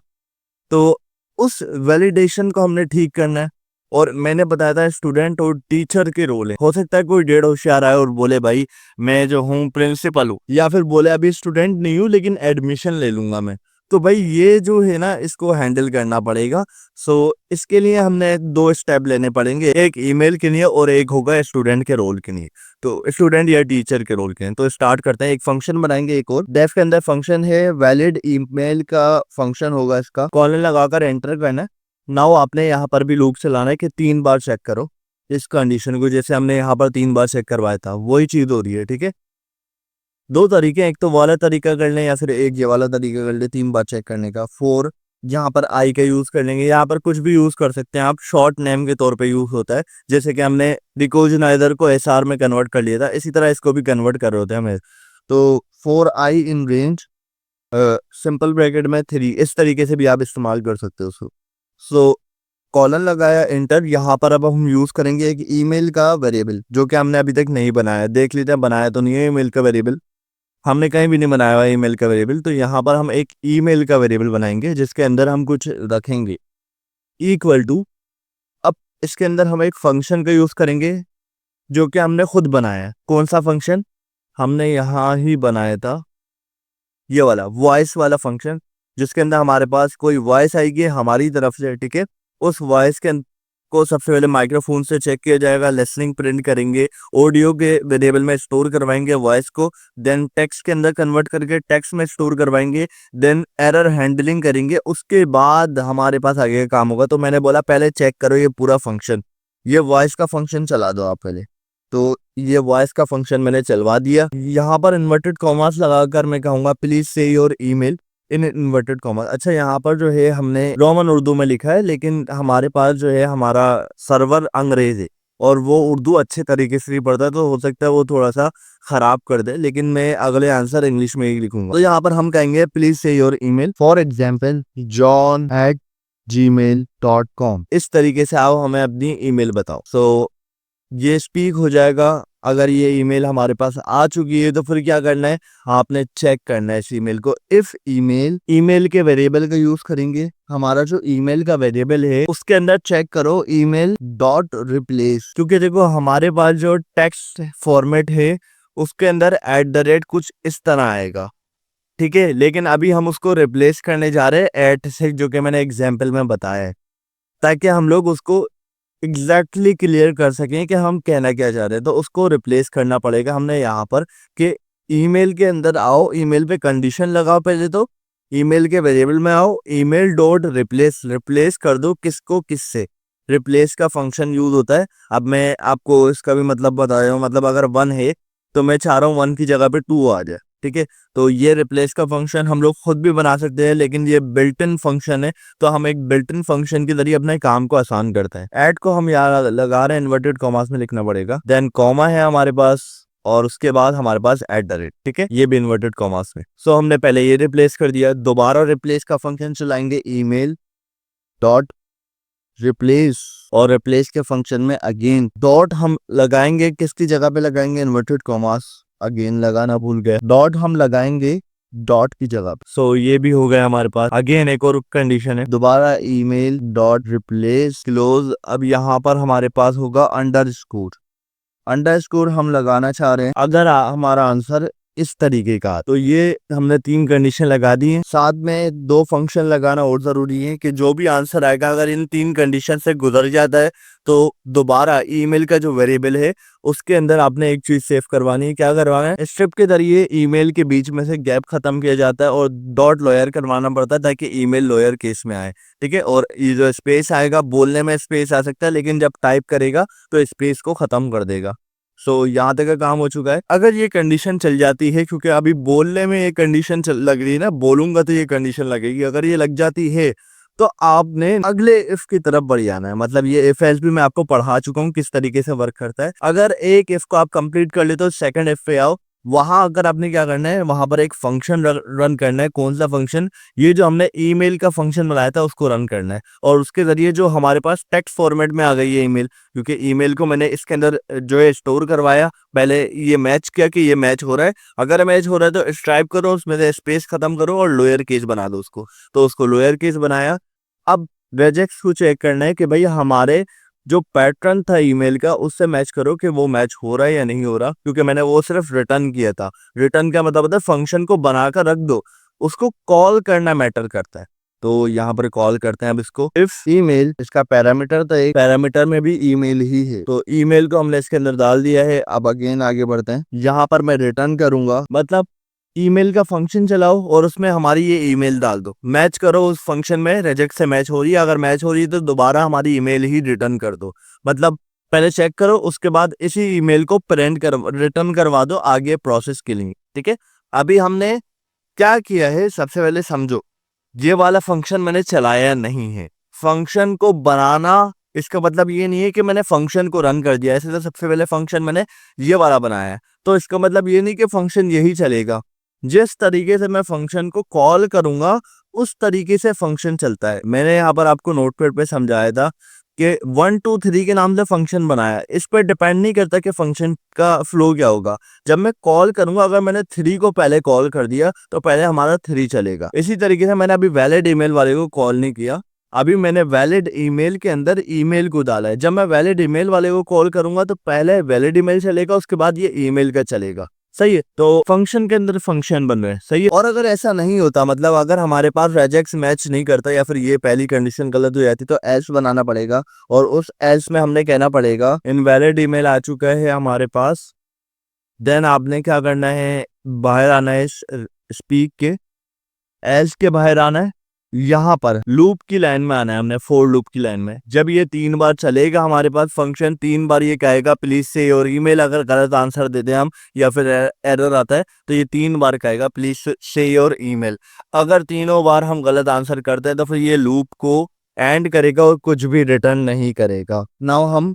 तो उस वैलिडेशन को हमने ठीक करना है। और मैंने बताया था स्टूडेंट और टीचर के रोल है। हो सकता है कोई डेढ़ होशियार आए और बोले भाई मैं जो हूँ प्रिंसिपल हूँ, या फिर बोले अभी स्टूडेंट नहीं हूँ लेकिन एडमिशन ले लूंगा मैं। तो भाई ये जो है ना, इसको हैंडल करना पड़ेगा। सो इसके लिए हमने 2 स्टेप लेने पड़ेंगे, एक ईमेल के लिए और एक होगा स्टूडेंट के रोल के लिए। तो स्टूडेंट या टीचर के रोल के लिए तो स्टार्ट करते हैं। एक फंक्शन बनाएंगे, एक और डेफ के अंदर फंक्शन है वैलिड ईमेल का फंक्शन होगा। इसका कॉलन लगाकर एंटर करना है। नाउ आपने यहाँ पर भी लूप चलाना है कि 3 बार चेक करो इस कंडीशन को, जैसे हमने यहाँ पर 3 बार चेक करवाया था, वही चीज हो रही है। ठीक है, 2 तरीके हैं, एक तो वाला तरीका कर लें या फिर एक ये वाला तरीका कर ले 3 बार चेक करने का। 4 यहाँ पर आई का यूज कर लेंगे। यहाँ पर कुछ भी यूज कर सकते हैं आप, शॉर्ट नेम के तौर पे यूज होता है। जैसे कि हमने डिकोजनाइजर को एसआर में कन्वर्ट कर लिया था, इसी तरह इसको भी कन्वर्ट कर रहे होते हैं हमें। तो 4i in range simple bracket में 3, इस तरीके से भी आप इस्तेमाल कर सकते हो उसको। सो कॉलन लगाया, एंटर। यहाँ पर अब हम यूज करेंगे एक ईमेल का वेरिएबल, जो कि हमने अभी तक नहीं बनाया। देख लेते हैं बनाया तो नहीं है ईमेल का वेरिएबल, हमने कहीं भी नहीं बनाया हुआ ईमेल का वेरिएबल। तो यहाँ पर हम एक ईमेल का वेरिएबल बनाएंगे जिसके अंदर हम कुछ रखेंगे इक्वल टू। अब इसके अंदर हम एक फंक्शन का यूज करेंगे जो कि हमने खुद बनाया है। कौन सा फंक्शन? हमने यहाँ ही बनाया था, ये वाला वॉइस वाला फंक्शन, जिसके अंदर हमारे पास कोई वॉइस आएगी हमारी तरफ से। ठीक है, उस वॉइस को सबसे पहले माइक्रोफोन से चेक किया जाएगा, लिसनिंग प्रिंट करेंगे, ऑडियो के वेरिएबल में स्टोर करवाएंगे वॉइस को, देन टेक्स्ट के अंदर कन्वर्ट करके टेक्स्ट में स्टोर करवाएंगे, देन एरर हैंडलिंग करेंगे। उसके बाद हमारे पास आगे का काम होगा। तो मैंने बोला पहले चेक करो ये पूरा फंक्शन, ये वॉइस का फंक्शन चला दो आप पहले। तो ये वॉइस का फंक्शन मैंने चलवा दिया। यहाँ पर इन्वर्टेड कॉमास लगाकर मैं कहूंगा प्लीज से your email in inverted commas. अच्छा, यहाँ पर जो है हमने रोमन उर्दू में लिखा है, लेकिन हमारे पास जो है हमारा सर्वर अंग्रेज है और वो उर्दू अच्छे तरीके से नहीं पढ़ता, तो हो सकता है वो थोड़ा सा खराब कर दे, लेकिन मैं अगले आंसर इंग्लिश में ही लिखूंगा। तो यहाँ पर हम कहेंगे प्लीज से your email, for example john@gmail.com। इस तरीके से आओ हमें अपनी ईमेल बताओ। सो ये स्पीक हो जाएगा। अगर ये ईमेल हमारे पास आ चुकी है तो फिर क्या करना है, आपने चेक करना है इस ईमेल को। इफ ईमेल के वेरिएबल का यूज करेंगे। हमारा जो ईमेल का वेरिएबल है उसके अंदर चेक करो ईमेल डॉट रिप्लेस, क्योंकि देखो हमारे पास जो टेक्स्ट फॉर्मेट है उसके अंदर @ कुछ इस तरह आएगा। ठीक है, लेकिन अभी हम उसको रिप्लेस करने जा रहे हैं @ से, जो कि मैंने एग्जाम्पल में बताया है, ताकि हम लोग उसको एग्जैक्टली क्लियर कर सकें कि हम कहना क्या चाह रहे हैं। तो उसको रिप्लेस करना पड़ेगा हमने यहाँ पर कि ईमेल के अंदर आओ, ईमेल पे कंडीशन लगाओ पहले, तो ईमेल के वेरिएबल में आओ, ईमेल डॉट रिप्लेस, रिप्लेस कर दो किसको किससे। रिप्लेस का फंक्शन यूज होता है। अब मैं आपको इसका भी मतलब बता रहा हूँ। मतलब अगर 1 है तो मैं चाह रहा हूँ 1 की जगह पे 2 आ जाए। ठीक है। तो ये रिप्लेस का फंक्शन हम लोग खुद भी बना सकते हैं, लेकिन ये बिल्ट इन फंक्शन है, तो हम एक बिल्ट इन फंक्शन के जरिए अपने काम को आसान करते हैं। ऐड को हम यहाँ लगा रहे हैं, इन्वर्टेड कॉमास में लिखना पड़ेगा, देन कॉमा है हमारे पास, और उसके बाद हमारे पास एट द रेट, ठीक है, ये भी इन्वर्टेड कॉमास में। सो हमने पहले ये रिप्लेस कर दिया, दोबारा रिप्लेस का फंक्शन चलाएंगे, ईमेल डॉट रिप्लेस, और रिप्लेस के फंक्शन में अगेन डॉट हम लगाएंगे, किसकी जगह पे लगाएंगे, इन्वर्टेड कॉमास, अगेन लगाना भूल गए, डॉट हम लगाएंगे डॉट की जगह पे। सो ये भी हो गया हमारे पास। अगेन एक और कंडीशन है, दोबारा ईमेल डॉट रिप्लेस क्लोज, अब यहाँ पर हमारे पास होगा अंडरस्कोर हम लगाना चाह रहे हैं अगर हमारा आंसर इस तरीके का। तो ये हमने 3 कंडीशन लगा दी है, साथ में 2 फंक्शन लगाना और जरूरी है कि जो भी आंसर आएगा अगर इन 3 कंडीशन से गुजर जाता है तो दोबारा ईमेल का जो वेरिएबल है उसके अंदर आपने एक चीज सेव करवानी है। क्या करवाना है, स्ट्रिप के जरिए ईमेल के बीच में से गैप खत्म किया जाता है और डॉट लॉयर करवाना पड़ता है ताकि ईमेल लॉयर केस में आए, ठीक है। और ये जो स्पेस आएगा, बोलने में स्पेस आ सकता है लेकिन जब टाइप करेगा तो स्पेस को खत्म कर देगा। सो यहाँ तक का काम हो चुका है। अगर ये कंडीशन चल जाती है, क्योंकि अभी बोलने में ये कंडीशन लग रही है ना, बोलूंगा तो ये कंडीशन लगेगी, अगर ये लग जाती है तो आपने अगले इफ की तरफ बढ़ जाना है। मतलब ये इफ एल्स भी मैं आपको पढ़ा चुका हूँ किस तरीके से वर्क करता है। अगर एक इफ को आप कंप्लीट कर लेते हो, सेकंड इफ पे आओ, वहां अगर आपने क्या करना है, वहां पर एक फंक्शन रन करना है। कौन सा फंक्शन, ये जो हमने ईमेल का फंक्शन बनाया था उसको रन करना है, और उसके जरिए जो हमारे पास टेक्स्ट फॉर्मेट में आ गई है ईमेल, क्योंकि ईमेल को मैंने इसके अंदर जो है स्टोर करवाया, पहले ये मैच किया कि ये मैच हो रहा है, अगर मैच हो रहा है तो स्ट्राइप करो, उसमें से स्पेस खत्म करो और लोअर केस बना दो उसको, तो उसको लोअर केस बनाया। अब रेजेक्स को चेक करना है कि भाई हमारे जो पैटर्न था ईमेल का उससे मैच करो कि वो मैच हो रहा है या नहीं हो रहा, क्योंकि मैंने वो सिर्फ रिटर्न किया था। रिटर्न का मतलब होता है फंक्शन को बनाकर रख दो, उसको कॉल करना मैटर करता है। तो यहाँ पर कॉल करते हैं अब इसको, इफ ईमेल, इसका पैरामीटर था, एक पैरामीटर में भी ईमेल ही है, तो ईमेल को हमने इसके अंदर डाल दिया है। अब अगेन आगे बढ़ते हैं, यहाँ पर मैं रिटर्न करूंगा, मतलब ईमेल का फंक्शन चलाओ और उसमें हमारी ये ईमेल डाल दो, मैच करो उस फंक्शन में, रिजेक्ट से मैच हो रही है, अगर मैच हो रही है तो दोबारा हमारी ईमेल ही रिटर्न कर दो। मतलब पहले चेक करो, उसके बाद इसी ईमेल को रिटर्न करवा दो आगे प्रोसेस के लिए, ठीक है। अभी हमने क्या किया है, सबसे पहले समझो, ये वाला फंक्शन मैंने चलाया नहीं है। फंक्शन को बनाना, इसका मतलब ये नहीं है कि मैंने फंक्शन को रन कर दिया, ऐसे तो सबसे पहले फंक्शन मैंने ये वाला बनाया है, तो इसका मतलब ये नहीं कि फंक्शन यही चलेगा। जिस तरीके से मैं फंक्शन को कॉल करूंगा उस तरीके से फंक्शन चलता है। मैंने यहाँ पर आपको नोटपैड पे समझाया था कि 1 2 3 के नाम से फंक्शन बनाया, इस पर डिपेंड नहीं करता कि फंक्शन का फ्लो क्या होगा। जब मैं कॉल करूंगा, अगर मैंने 3 को पहले कॉल कर दिया तो पहले हमारा 3 चलेगा। इसी तरीके से मैंने अभी वैलिड ईमेल वाले को कॉल नहीं किया, अभी मैंने वैलिड ईमेल के अंदर ईमेल को डाला है। जब मैं वैलिड ईमेल वाले को कॉल करूंगा तो पहले वैलिड ईमेल चलेगा, उसके बाद ये ईमेल का चलेगा, सही है। तो फंक्शन के अंदर फंक्शन बन रहे हैं, सही है। और अगर ऐसा नहीं होता, मतलब अगर हमारे पास रेजेक्स मैच नहीं करता या फिर ये पहली कंडीशन गलत हो जाती, तो एल्स बनाना पड़ेगा, और उस एल्स में हमने कहना पड़ेगा इनवैलिड ईमेल आ चुका है हमारे पास, देन आपने क्या करना है, बाहर आना है स्पीक के, एल्स के बाहर आना है, यहाँ पर लूप की लाइन में आना है हमने, फॉर लूप की लाइन में। जब ये 3 बार चलेगा हमारे पास फंक्शन, 3 बार ये कहेगा प्लीज से योर ईमेल, अगर गलत आंसर दे दें हम या फिर एरर आता है तो ये 3 बार कहेगा प्लीज से योर ईमेल। अगर तीनों बार हम गलत आंसर करते हैं तो फिर ये लूप को एंड करेगा और कुछ भी रिटर्न नहीं करेगा। नाउ हम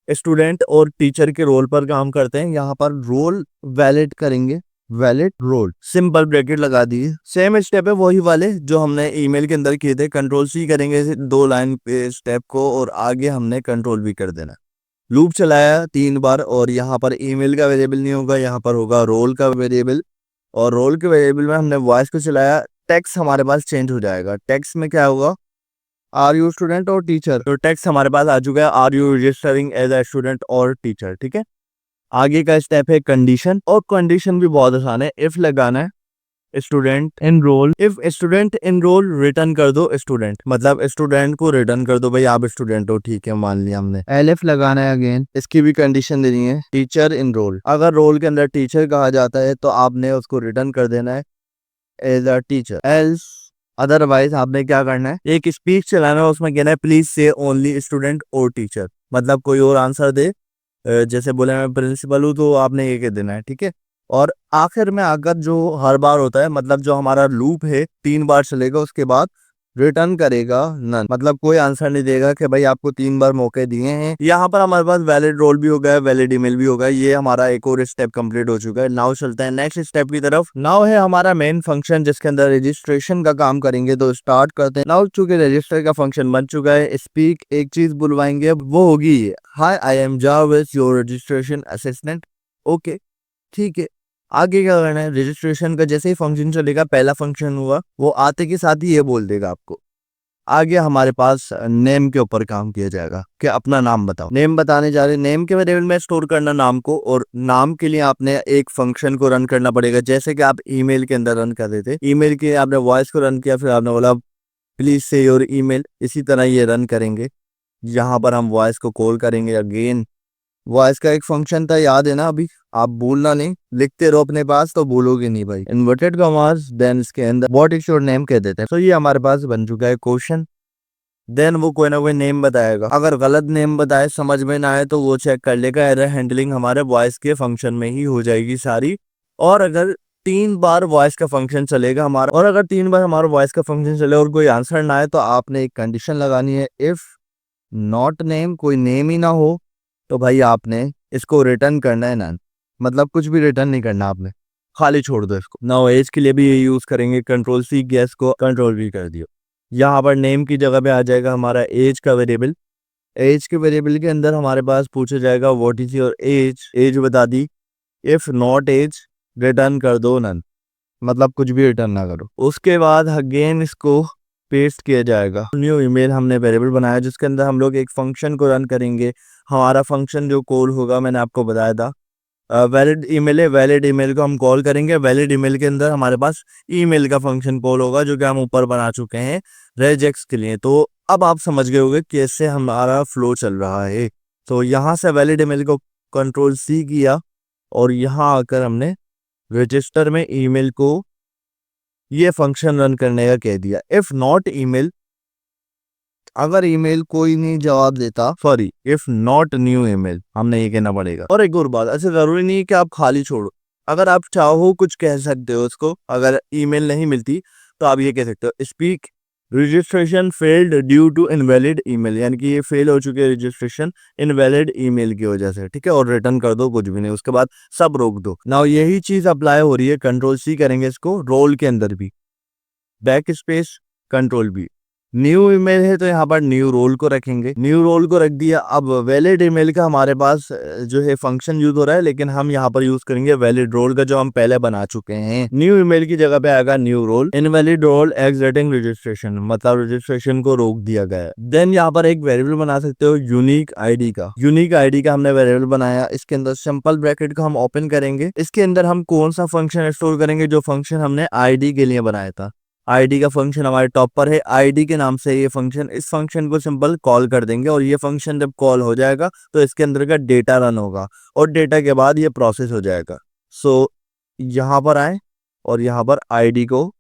स्टूडेंट और टीचर के रोल पर काम करते हैं। यहाँ पर रोल वैलिड करेंगे, वैलिड रोल, सिंपल ब्रैकेट लगा दिए। सेम स्टेप है वही वाले जो हमने ईमेल के अंदर किए थे, कंट्रोल सी करेंगे 2 लाइन पे स्टेप को, और आगे हमने कंट्रोल भी कर देना। लूप चलाया 3 बार, और यहाँ पर ईमेल का वेरिएबल नहीं होगा, यहाँ पर होगा रोल का वेरिएबल, और रोल के वेरिएबल में हमने वॉइस को चलाया। टेक्स्ट हमारे पास चेंज हो जाएगा, टेक्स्ट में क्या होगा, आर यू स्टूडेंट और टीचर, तो टेक्स्ट हमारे पास आ चुका है, are you registering as a student और टीचर, ठीक है। आगे का स्टेप है कंडीशन, और कंडीशन भी बहुत आसान है, इफ लगाना है student enrol, if student enrol return कर दो स्टूडेंट, मतलब स्टूडेंट को रिटर्न कर दो, भाई आप स्टूडेंट हो, ठीक है मान लिया हमने। एलएफ लगाना है अगेन, इसकी भी कंडीशन देनी है, टीचर एनरोल, अगर रोल के अंदर टीचर कहा जाता है तो आपने उसको रिटर्न कर देना है as a teacher, else otherwise आपने क्या करना है, एक स्पीच चलाना है, उसमें कहना है प्लीज से ओनली स्टूडेंट और टीचर, मतलब कोई और आंसर दे, जैसे बोले मैं प्रिंसिपल हूँ तो आपने ये कह देना है, ठीक है। और आखिर में आकर जो हर बार होता है, मतलब जो हमारा लूप है 3 बार चलेगा, उसके बाद रिटर्न करेगा नन, मतलब कोई आंसर नहीं देगा कि भाई आपको 3 बार मौके दिए हैं। यहाँ पर हमारे पास वैलिड रोल भी हो गया, वैलिड ईमेल भी हो गया। ये हमारा एक और स्टेप कंप्लीट हो चुका है। नाउ चलते हैं नेक्स्ट स्टेप की तरफ। नाउ है हमारा मेन फंक्शन जिसके अंदर रजिस्ट्रेशन का काम करेंगे, तो स्टार्ट करते हैं। नाउ चूंकि रजिस्टर का फंक्शन बन चुका है, स्पीक एक चीज बुलवाएंगे, वो होगी hi I am Javed your registration assistant. Okay, ठीक है। आगे क्या करना है, रजिस्ट्रेशन का जैसे ही फंक्शन चलेगा, पहला फंक्शन हुआ, वो आते के साथ ही ये बोल देगा आपको। आगे हमारे पास नेम के ऊपर काम किया जाएगा कि अपना नाम बताओ। नेम बताने जा रहे हैं, नेम के वेरिएबल में स्टोर करना नाम को, और नाम के लिए आपने एक फंक्शन को रन करना पड़ेगा, जैसे कि आप ईमेल के अंदर रन कर देते। ईमेल के आपने वॉइस को रन किया, फिर आपने बोला प्लीज से योर ईमेल, इसी तरह ये रन करेंगे। यहाँ पर हम वॉइस को कॉल करेंगे अगेन। वॉइस का एक फंक्शन था, याद है ना? अभी आप भूलना नहीं, लिखते रहो अपने पास तो भूलोगे नहीं भाई। इन्वर्टेड कॉमास, देन इसके अंदर व्हाट इज योर नेम कह देते हैं। तो ये हमारे पास बन चुका है क्वेश्चन। देन वो कोई ना कोई नेम बताएगा, अगर गलत नेम बताए, समझ में ना आए, तो वो चेक कर लेगा। एरर हैंडलिंग हमारे वॉइस के फंक्शन में ही हो जाएगी सारी। और अगर 3 बार वॉइस का फंक्शन चलेगा हमारा, और अगर 3 बार हमारा वॉइस का फंक्शन चले और कोई आंसर ना आए, तो आपने एक कंडीशन लगानी है, इफ नॉट नेम, कोई नेम ही ना हो, तो भाई आपने इसको रिटर्न करना है ना, मतलब कुछ भी रिटर्न नहीं करना आपने, खाली छोड़ दो इसको। नाउ एज के लिए भी ये यूज करेंगे, कंट्रोल सी, गैस को कंट्रोल भी कर दियो। यहाँ पर नेम की जगह पे आ जाएगा हमारा एज का वेरिएबल। एज के वेरिएबल के अंदर हमारे पास पूछा जाएगा what is your age, age बता दी। इफ नॉट एज, रिटर्न कर दो नन, मतलब कुछ भी रिटर्न ना करो। उसके बाद अगेन इसको पेस्ट किया जाएगा। न्यू ईमेल हमने वेरिएबल बनाया जिसके अंदर हम लोग एक फंक्शन को रन करेंगे। हमारा फंक्शन जो कॉल होगा, मैंने आपको बताया था, वैलिड ईमेल है, वैलिड ईमेल को हम कॉल करेंगे। वैलिड ईमेल के अंदर हमारे पास ईमेल का फंक्शन कॉल होगा, जो कि हम ऊपर बना चुके हैं रेजेक्स के लिए। तो अब आप समझ गए होंगे कैसे हमारा फ्लो चल रहा है। तो यहाँ से वैलिड ईमेल को कंट्रोल सी किया, और यहाँ आकर हमने रजिस्टर में ईमेल को ये फंक्शन रन करने का कह दिया। इफ नॉट ईमेल, अगर ईमेल कोई नहीं जवाब देता, sorry, if not new email हमने ये कहना पड़ेगा। और एक और बात, ऐसे जरूरी नहीं है कि आप खाली छोड़ो, अगर आप चाहो कुछ कह सकते हो उसको। अगर ईमेल नहीं मिलती तो आप ये कह सकते हो, speak registration failed due to invalid email, यानी कि ये फेल हो चुकी है रजिस्ट्रेशन इनवैलिड ईमेल की वजह से, ठीक है। और रिटर्न कर दो, कुछ भी नहीं, उसके बाद सब रोक दो। नाउ यही चीज अप्लाई हो रही है, कंट्रोल सी करेंगे इसको रोल के अंदर भी, backspace control B. New email है तो यहाँ पर न्यू रोल को रखेंगे, न्यू रोल को रख दिया। अब वैलिड ईमेल का हमारे पास जो है फंक्शन यूज हो रहा है, लेकिन हम यहाँ पर यूज करेंगे वैलिड रोल का, जो हम पहले बना चुके हैं। न्यू ईमेल की जगह पे आएगा new role, invalid role exiting registration, मतलब रजिस्ट्रेशन को रोक दिया गया है। देन यहाँ पर एक वेरिएबल बना सकते हो यूनिक आईडी का। यूनिक आईडी का हमने वेरिएबल बनाया, इसके अंदर सिंपल ब्रैकेट को हम ओपन करेंगे। इसके अंदर हम कौन सा फंक्शन स्टोर करेंगे, जो फंक्शन हमने आईडी के लिए बनाया था। आईडी का फंक्शन हमारे टॉप पर है, आईडी के नाम से ये फंक्शन, इस फंक्शन को सिंपल कॉल कर देंगे, और ये फंक्शन जब कॉल हो जाएगा तो इसके अंदर का डेटा रन होगा, और डेटा के बाद ये प्रोसेस हो जाएगा। सो यहाँ पर आए और यहाँ पर आईडी को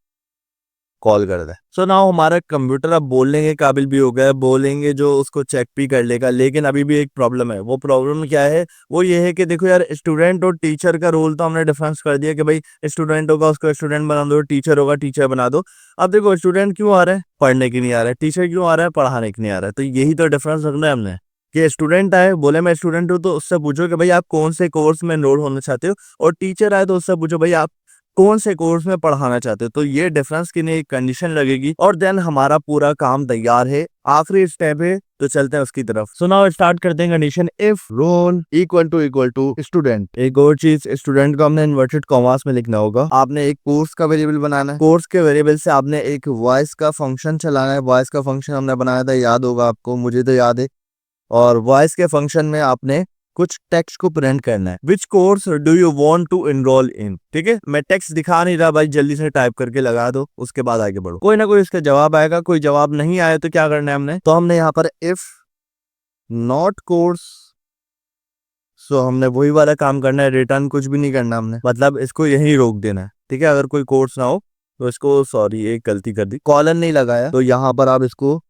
कॉल कर दे। सो नाउ हमारा कंप्यूटर अब बोलने के काबिल भी हो गया है, बोलेंगे जो उसको चेक भी कर लेगा। लेकिन अभी भी एक प्रॉब्लम है, वो प्रॉब्लम क्या है, वो ये है कि देखो यार, स्टूडेंट और टीचर का रोल तो हमने डिफरेंस कर दिया कि भाई स्टूडेंट होगा उसको स्टूडेंट बना दो, टीचर होगा टीचर बना दो। अब देखो, स्टूडेंट क्यों आ रहा है, पढ़ने की नहीं आ रहा है, टीचर क्यों आ रहा है, पढ़ाने की नहीं आ रहा है। तो यही तो डिफरेंस रखना है हमने, कि स्टूडेंट आए बोले मैं स्टूडेंट हूँ, तो उससे पूछो कि भाई आप कौन से कोर्स में एनरोल होना चाहते हो, और टीचर आए तो उससे पूछो भाई आप कौन से कोर्स में पढ़ाना चाहते हो। तो ये डिफरेंस की नहीं कंडीशन लगेगी, और देन हमारा पूरा काम तैयार है। आखिरी स्टेप है, तो चलते हैं उसकी तरफ। सो नाउ स्टार्ट करते हैं condition, if role equal to student. एक और चीज, स्टूडेंट को हमने इन्वर्टेड कॉमास में लिखना होगा। आपने एक कोर्स का वेरिएबल बनाना है, कोर्स के वेरिएबल से आपने एक वॉइस का फंक्शन चलाना है। वॉइस का फंक्शन हमने बनाया था, याद होगा आपको, मुझे तो याद है। और वॉइस के फंक्शन में आपने कुछ टेक्स्ट को प्रिंट करना है, which course do you want to enrol in. ठीक है, मैं टेक्स्ट दिखा नहीं रहा भाई, जल्दी से टाइप करके लगा दो, उसके बाद आगे बढ़ो। कोई ना कोई इसका जवाब आएगा, कोई जवाब नहीं आया तो क्या करना है हमने, तो हमने यहाँ पर इफ नॉट कोर्स, सो हमने वही वाला काम करना है, रिटर्न कुछ भी नहीं करना हमने, मतलब इसको यही रोक देना है। ठीक है, अगर कोई कोर्स ना हो तो इसको, सॉरी एक गलती कर दी, कॉलन नहीं लगाया, तो यहाँ पर आप इसको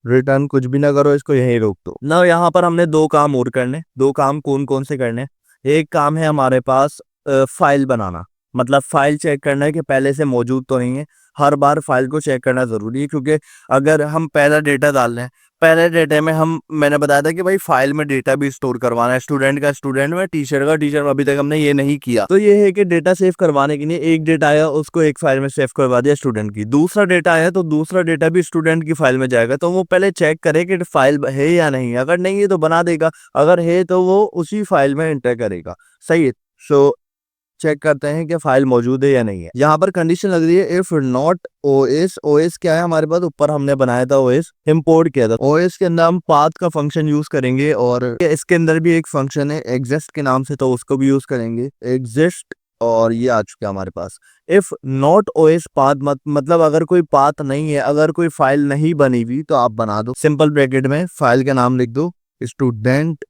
रिटर्न कुछ भी ना करो, इसको यहीं रोक दो ना। यहाँ पर हमने 2 काम और करने, 2 काम कौन कौन से करने। एक काम है हमारे पास फाइल बनाना, मतलब फाइल चेक करना है कि पहले से मौजूद तो नहीं है। हर बार फाइल को चेक करना ज़रूरी है, क्योंकि अगर हम पहला डेटा डाल रहे हैं, पहले डेटा में मैंने बताया था कि भाई फाइल में डेटा भी स्टोर करवाना है, स्टूडेंट का स्टूडेंट में, टीचर का टीचर में, अभी तक हमने ये नहीं किया। तो ये है कि डेटा सेव करवाने के लिए एक डेटा आया, उसको एक फाइल में सेव करवा दिया स्टूडेंट की, दूसरा डेटा आया तो दूसरा डेटा भी स्टूडेंट की फाइल में जाएगा। तो वो पहले चेक करे कि फाइल है या नहीं है, अगर नहीं है तो बना देगा, अगर है तो वो उसी फाइल में एंटर करेगा। सही है। सो चेक करते हैं कि फाइल मौजूद है या नहीं है। यहाँ पर कंडीशन लग रही है इफ नॉट ओएस। ओएस क्या है हमारे पास, ऊपर हमने बनाया था ओएस, इंपोर्ट किया था। ओएस के अंदर हम पाथ का फंक्शन यूज करेंगे, और इसके अंदर भी एक फंक्शन है एग्जिस्ट के नाम से, तो उसको भी यूज करेंगे एग्जिस्ट, और ये आ चुका है हमारे पास। इफ नॉट ओएस पाथ मतलब अगर कोई पाथ नहीं है, अगर कोई फाइल नहीं बनी हुई तो आप बना दो, सिंपल ब्रैकेट में फाइल का नाम लिख दो स्टूडेंट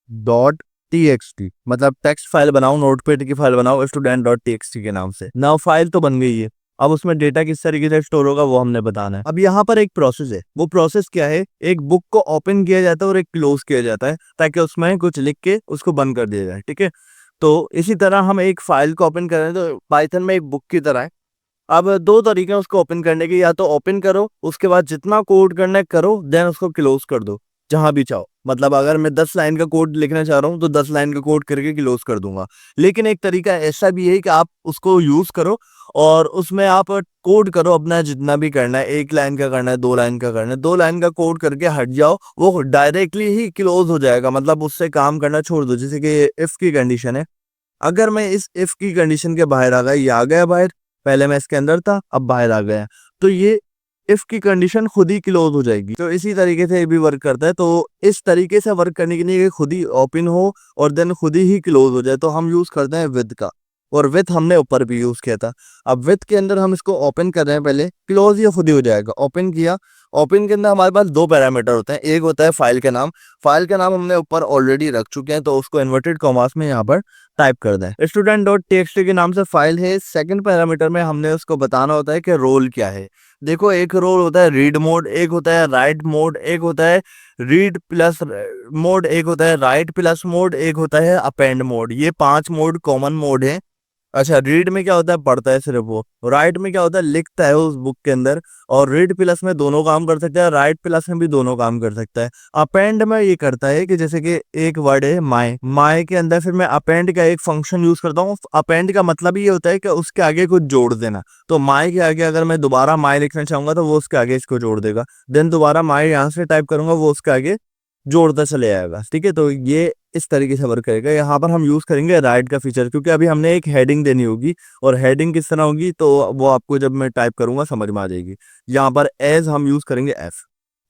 डॉट txt, मतलब टेक्स्ट फाइल बनाओ, नोटपैड की फाइल बनाओ स्टूडेंट डॉट txt के नाम से। नाउ फाइल तो बन गई है, अब उसमें डेटा किस तरीके से स्टोर होगा वो हमने बताना है। अब यहाँ पर एक प्रोसेस है, वो प्रोसेस क्या है, एक बुक को ओपन किया जाता है और एक क्लोज किया जाता है, ताकि उसमें कुछ लिख के उसको बंद कर दिया जाए। ठीक है, तो इसी तरह हम एक फाइल को ओपन कर रहे हैं, तो पाइथन में एक बुक की तरह है। अब दो तरीके हैं उसको ओपन करने के, या तो ओपन करो, उसके बाद जितना कोड करना है करो, देन उसको क्लोज कर दो जहां भी चाहो। मतलब अगर मैं 10 लाइन का कोड लिखना चाह रहा हूं तो 10 लाइन का कोड करके क्लोज कर दूंगा। लेकिन एक तरीका ऐसा भी है कि आप उसको यूज करो और उसमें आप कोड करो अपना जितना भी करना है, 1 लाइन का करना है, 2 लाइन का करना है, 2 लाइन का कोड करके हट जाओ, वो डायरेक्टली ही क्लोज हो जाएगा। मतलब उससे काम करना छोड़ दो। जैसे कि इफ की कंडीशन है, अगर मैं इस इफ की कंडीशन के बाहर आ गया, ये आ गया बाहर, पहले मैं इसके अंदर था अब बाहर आ गया, तो ये इफ की कंडीशन खुद ही क्लोज हो जाएगी। तो इसी तरीके से ये भी वर्क करता है। तो इस तरीके से वर्क करने के लिए ये खुद ही ओपन हो और देन खुद ही क्लोज हो जाए, तो हम यूज करते हैं विद का, और विथ हमने ऊपर भी यूज किया था। अब विथ के अंदर हम इसको ओपन कर रहे हैं, पहले क्लोज ये खुद ही हो जाएगा। ओपन किया, ओपन के अंदर हमारे पास 2 पैरामीटर होते हैं, एक होता है फाइल का नाम, फाइल का नाम हमने ऊपर ऑलरेडी रख चुके हैं, तो उसको इन्वर्टेड कॉमास में यहाँ पर टाइप कर दें। स्टूडेंट डॉट टीएक्सटी के नाम से फाइल है। सेकंड पैरामीटर में हमने उसको बताना होता है कि रोल क्या है। देखो, एक रोल होता है रीड मोड, एक होता है राइट मोड, एक होता है रीड प्लस मोड, एक होता है राइट प्लस मोड, एक होता है अपेंड मोड। ये 5 मोड कॉमन मोड है। अच्छा, रीड में क्या होता है, पढ़ता है सिर्फ वो। राइट में क्या होता है, लिखता है उस बुक के अंदर। और रीड प्लस में दोनों काम कर सकता है, राइट प्लस में भी दोनों काम कर सकता है। अपेंड में ये करता है कि जैसे कि एक वर्ड है माय, माय के अंदर फिर मैं अपेंड का एक फंक्शन यूज करता हूँ। अपेंड का मतलब ये होता है कि उसके आगे कुछ जोड़ देना। तो माय के आगे अगर मैं दोबारा माय लिखना चाहूंगा तो वो उसके आगे इसको जोड़ देगा, देन दोबारा माय यहाँ से टाइप करूंगा, वो उसके आगे जोड़ता चले जाएगा। ठीक है, तो ये इस तरीके से वर्क करेगा। यहाँ पर हम यूज करेंगे राइट का फीचर, क्योंकि अभी हमने एक हेडिंग देनी होगी, और हेडिंग किस तरह होगी तो वो आपको जब मैं टाइप करूंगा समझ में आ जाएगी। यहाँ पर एज हम यूज करेंगे एफ।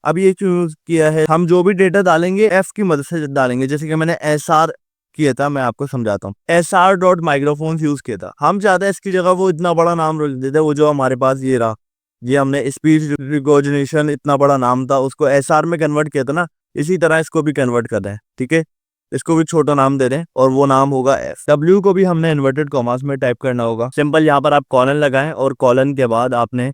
अब ये चूज किया है, हम जो भी डेटा डालेंगे एफ की मदद से डालेंगे। जैसे कि मैंने एस आर किया था, मैं आपको समझाता हूँ। S R dot microphone use किया था। हम चाहते हैं इसकी जगह वो इतना बड़ा नाम रख देते, वो जो हमारे पास ये रहा, ये हमने स्पीच रिकॉग्निशन इतना बड़ा नाम था, उसको एस आर में कन्वर्ट किया था ना, इसी तरह इसको भी कन्वर्ट कर रहे हैं। ठीक है, इसको भी छोटा नाम दे रहे हैं और वो नाम होगा एफ। डब्ल्यू को भी हमने इन्वर्टेड कॉमास में टाइप करना होगा। सिंपल, यहाँ पर आप कॉलन लगाएं और कॉलन के बाद आपने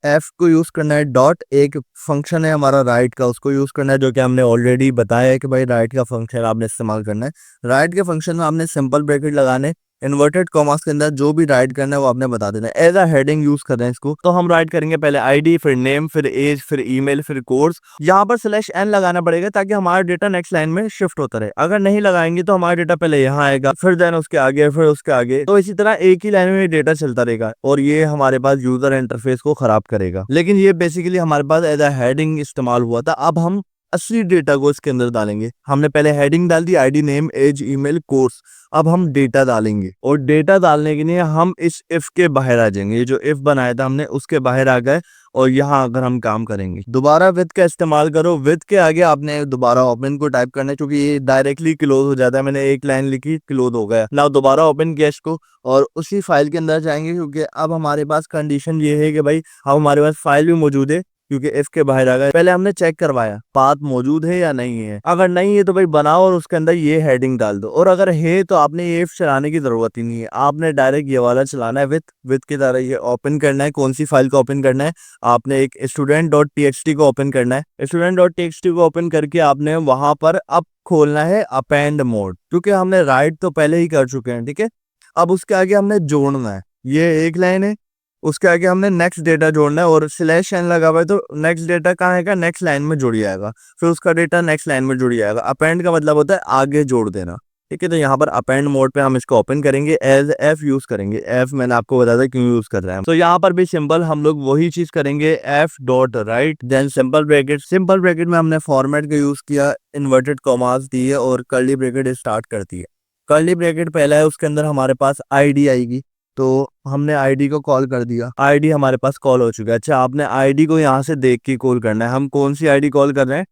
एफ को यूज करना है। डॉट एक फंक्शन है हमारा राइट का, उसको यूज करना है, जो कि हमने ऑलरेडी बताया है कि भाई राइट का फंक्शन आपने इस्तेमाल करना है। राइट के फंक्शन में आपने सिंपल ब्रैकेट लगाने, इन्वर्टेड कॉमास के अंदर जो भी राइट करना है वो आपने बता देना है। एज अ हेडिंग यूज कर रहे हैं इसको, तो हम राइट करेंगे पहले आईडी, फिर नेम, फिर एज, फिर ईमेल, फिर कोर्स। यहाँ पर स्लैश एन लगाना पड़ेगा ताकि हमारा डेटा नेक्स्ट लाइन में शिफ्ट होता रहे। अगर नहीं लगाएंगे तो हमारा डेटा पहले यहाँ आएगा, फिर देन उसके आगे, फिर उसके आगे, तो इसी तरह एक ही लाइन में डेटा चलता रहेगा, और ये हमारे पास यूजर इंटरफेस को खराब करेगा। लेकिन ये बेसिकली हमारे पास एज अ हेडिंग इस्तेमाल हुआ था। अब हम असली डेटा को इसके अंदर डालेंगे। हमने पहले हेडिंग डाल दी, ID, name, age, email, course. अब हम डेटा डालेंगे, और डेटा डालने के लिए हम इस इफ के बाहर आ जाएंगे। ये जो इफ बनाया था हमने उसके बाहर आ गए, और यहाँ अगर हम काम करेंगे, दोबारा विद का इस्तेमाल करो। विद के आगे आपने दोबारा ओपन को टाइप करना है, क्योंकि ये डायरेक्टली क्लोज हो जाता है। मैंने एक लाइन लिखी, क्लोज हो गया ना, दोबारा ओपन किया इसको और उसी फाइल के अंदर जाएंगे, क्योंकि अब हमारे पास कंडीशन ये है कि भाई अब हमारे पास फाइल भी मौजूद है, क्योंकि इफ के बाहर आ गए। पहले हमने चेक करवाया पाथ मौजूद है या नहीं है, अगर नहीं है तो भाई बनाओ और उसके अंदर ये हेडिंग डाल दो, और अगर है तो आपने ये इफ चलाने की जरूरत ही नहीं है, आपने डायरेक्ट ये वाला चलाना है विथ की तरह ये ओपन करना है। कौन सी फाइल को ओपन करना है, आपने एक student.txt को ओपन करना है। student.txt को ओपन करके आपने वहां पर अब खोलना है अपेंड मोड, क्योंकि हमने राइट तो पहले ही कर चुके हैं, ठीक है। अब उसके आगे हमने जोड़ना है, ये एक लाइन है, उसके आगे हमने नेक्स्ट डेटा जोड़ना है, और स्लैश एन लगा हुआ है तो नेक्स्ट डेटा कहाँ आएगा, नेक्स्ट लाइन में जुड़ जाएगा, फिर उसका डेटा नेक्स्ट लाइन में जुड़ जाएगा। अपेंड का मतलब होता है आगे जोड़ देना, ठीक है। तो यहाँ पर अपेंड मोड पे हम इसको ओपन करेंगे, एज एफ यूज करेंगे। एफ मैंने आपको बताया था क्यों यूज कर रहे हैं। तो यहाँ पर भी सिंपल हम लोग वही चीज करेंगे, F dot write then simple bracket. Simple bracket में हमने फॉर्मेट का यूज किया, इन्वर्टेड कॉमास दिए और कर्ली ब्रैकेट स्टार्ट कर दिए। कर्ली ब्रैकेट पहला है, उसके अंदर हमारे पास आईडी आएगी, तो हमने आईडी को कॉल कर दिया, आईडी हमारे पास कॉल हो चुका है। अच्छा, आपने आईडी को यहाँ से देख के कॉल करना है। हम कौन सी आईडी कॉल कर रहे हैं,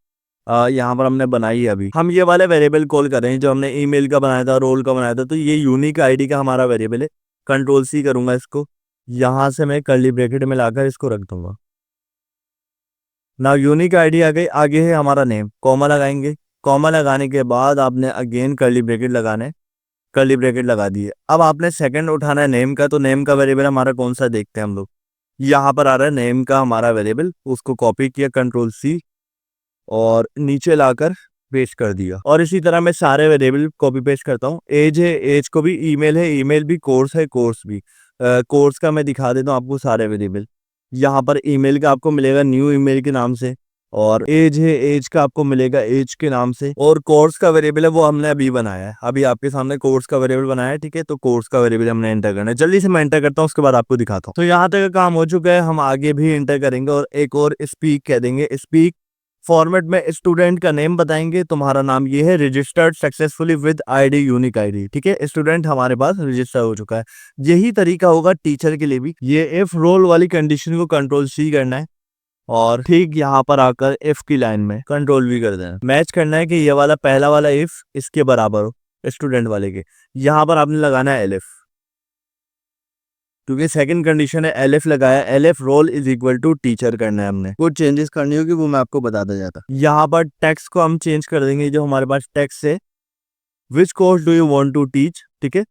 यहाँ पर हमने बनाई है अभी, हम ये वाले वेरिएबल कॉल कर रहे हैं जो हमने ईमेल का बनाया था, रोल का बनाया था, तो ये यूनिक आईडी का हमारा वेरिएबल है। कंट्रोल सी करूंगा इसको, यहाँ से मैं कर्ली ब्रैकेट में लाकर इसको रख दूंगा। ना यूनिक आईडी आ गई, आगे है हमारा नेम, कॉमा लगाएंगे। कॉमा लगाने के बाद आपने अगेन कर्ली ब्रैकेट लगाना है, कर्ली ब्रैकेट लगा दिए। अब आपने सेकंड उठाना है नेम का, तो नेम का वेरिएबल हमारा कौन सा देखते हैं हम लोग, यहाँ पर आ रहा है नेम का हमारा वेरिएबल, उसको कॉपी किया कंट्रोल सी और नीचे लाकर पेस्ट कर दिया। और इसी तरह मैं सारे वेरिएबल कॉपी पेस्ट करता हूँ। एज है, एज को भी ईमेल है, ईमेल भी, कोर्स है, कोर्स भी। कोर्स का मैं दिखा देता हूँ आपको सारे वेरिएबल। यहाँ पर ईमेल का आपको मिलेगा न्यू ईमेल के नाम से, और एज है, एज का आपको मिलेगा एज के नाम से, और कोर्स का वेरिएबल है वो हमने अभी बनाया है, अभी आपके सामने कोर्स का वेरिएबल बनाया है, ठीक है। तो कोर्स का वेरिएबल हमने एंटर करना है, जल्दी से मैं एंटर करता हूँ, उसके बाद आपको दिखाता हूँ। तो यहाँ तक का काम हो चुका है, हम आगे भी एंटर करेंगे और एक और स्पीक कह देंगे। स्पीक फॉर्मेट में स्टूडेंट का नेम बताएंगे, तुम्हारा नाम ये है, registered successfully with ID, unique ID, ठीक है। स्टूडेंट हमारे पास रजिस्टर हो चुका है। यही तरीका होगा टीचर के लिए भी। ये इफ रोल वाली कंडीशन को कंट्रोल सी करना है, और ठीक यहाँ पर आकर इफ की लाइन में कंट्रोल वी कर देना, मैच करना है कि ये वाला पहला वाला इफ इसके बराबर हो स्टूडेंट वाले के। यहाँ पर आपने लगाना है एलिफ, क्योंकि सेकंड कंडीशन है, एलिफ लगाया, elif role is equal to teacher करना है। हमने कुछ चेंजेस करनी होगी वो मैं आपको बताता जाता। यहाँ पर टेक्स्ट को हम चेंज कर देंगे, जो हमारे पास टेक्स्ट है, which course do you want to teach, ठीक है।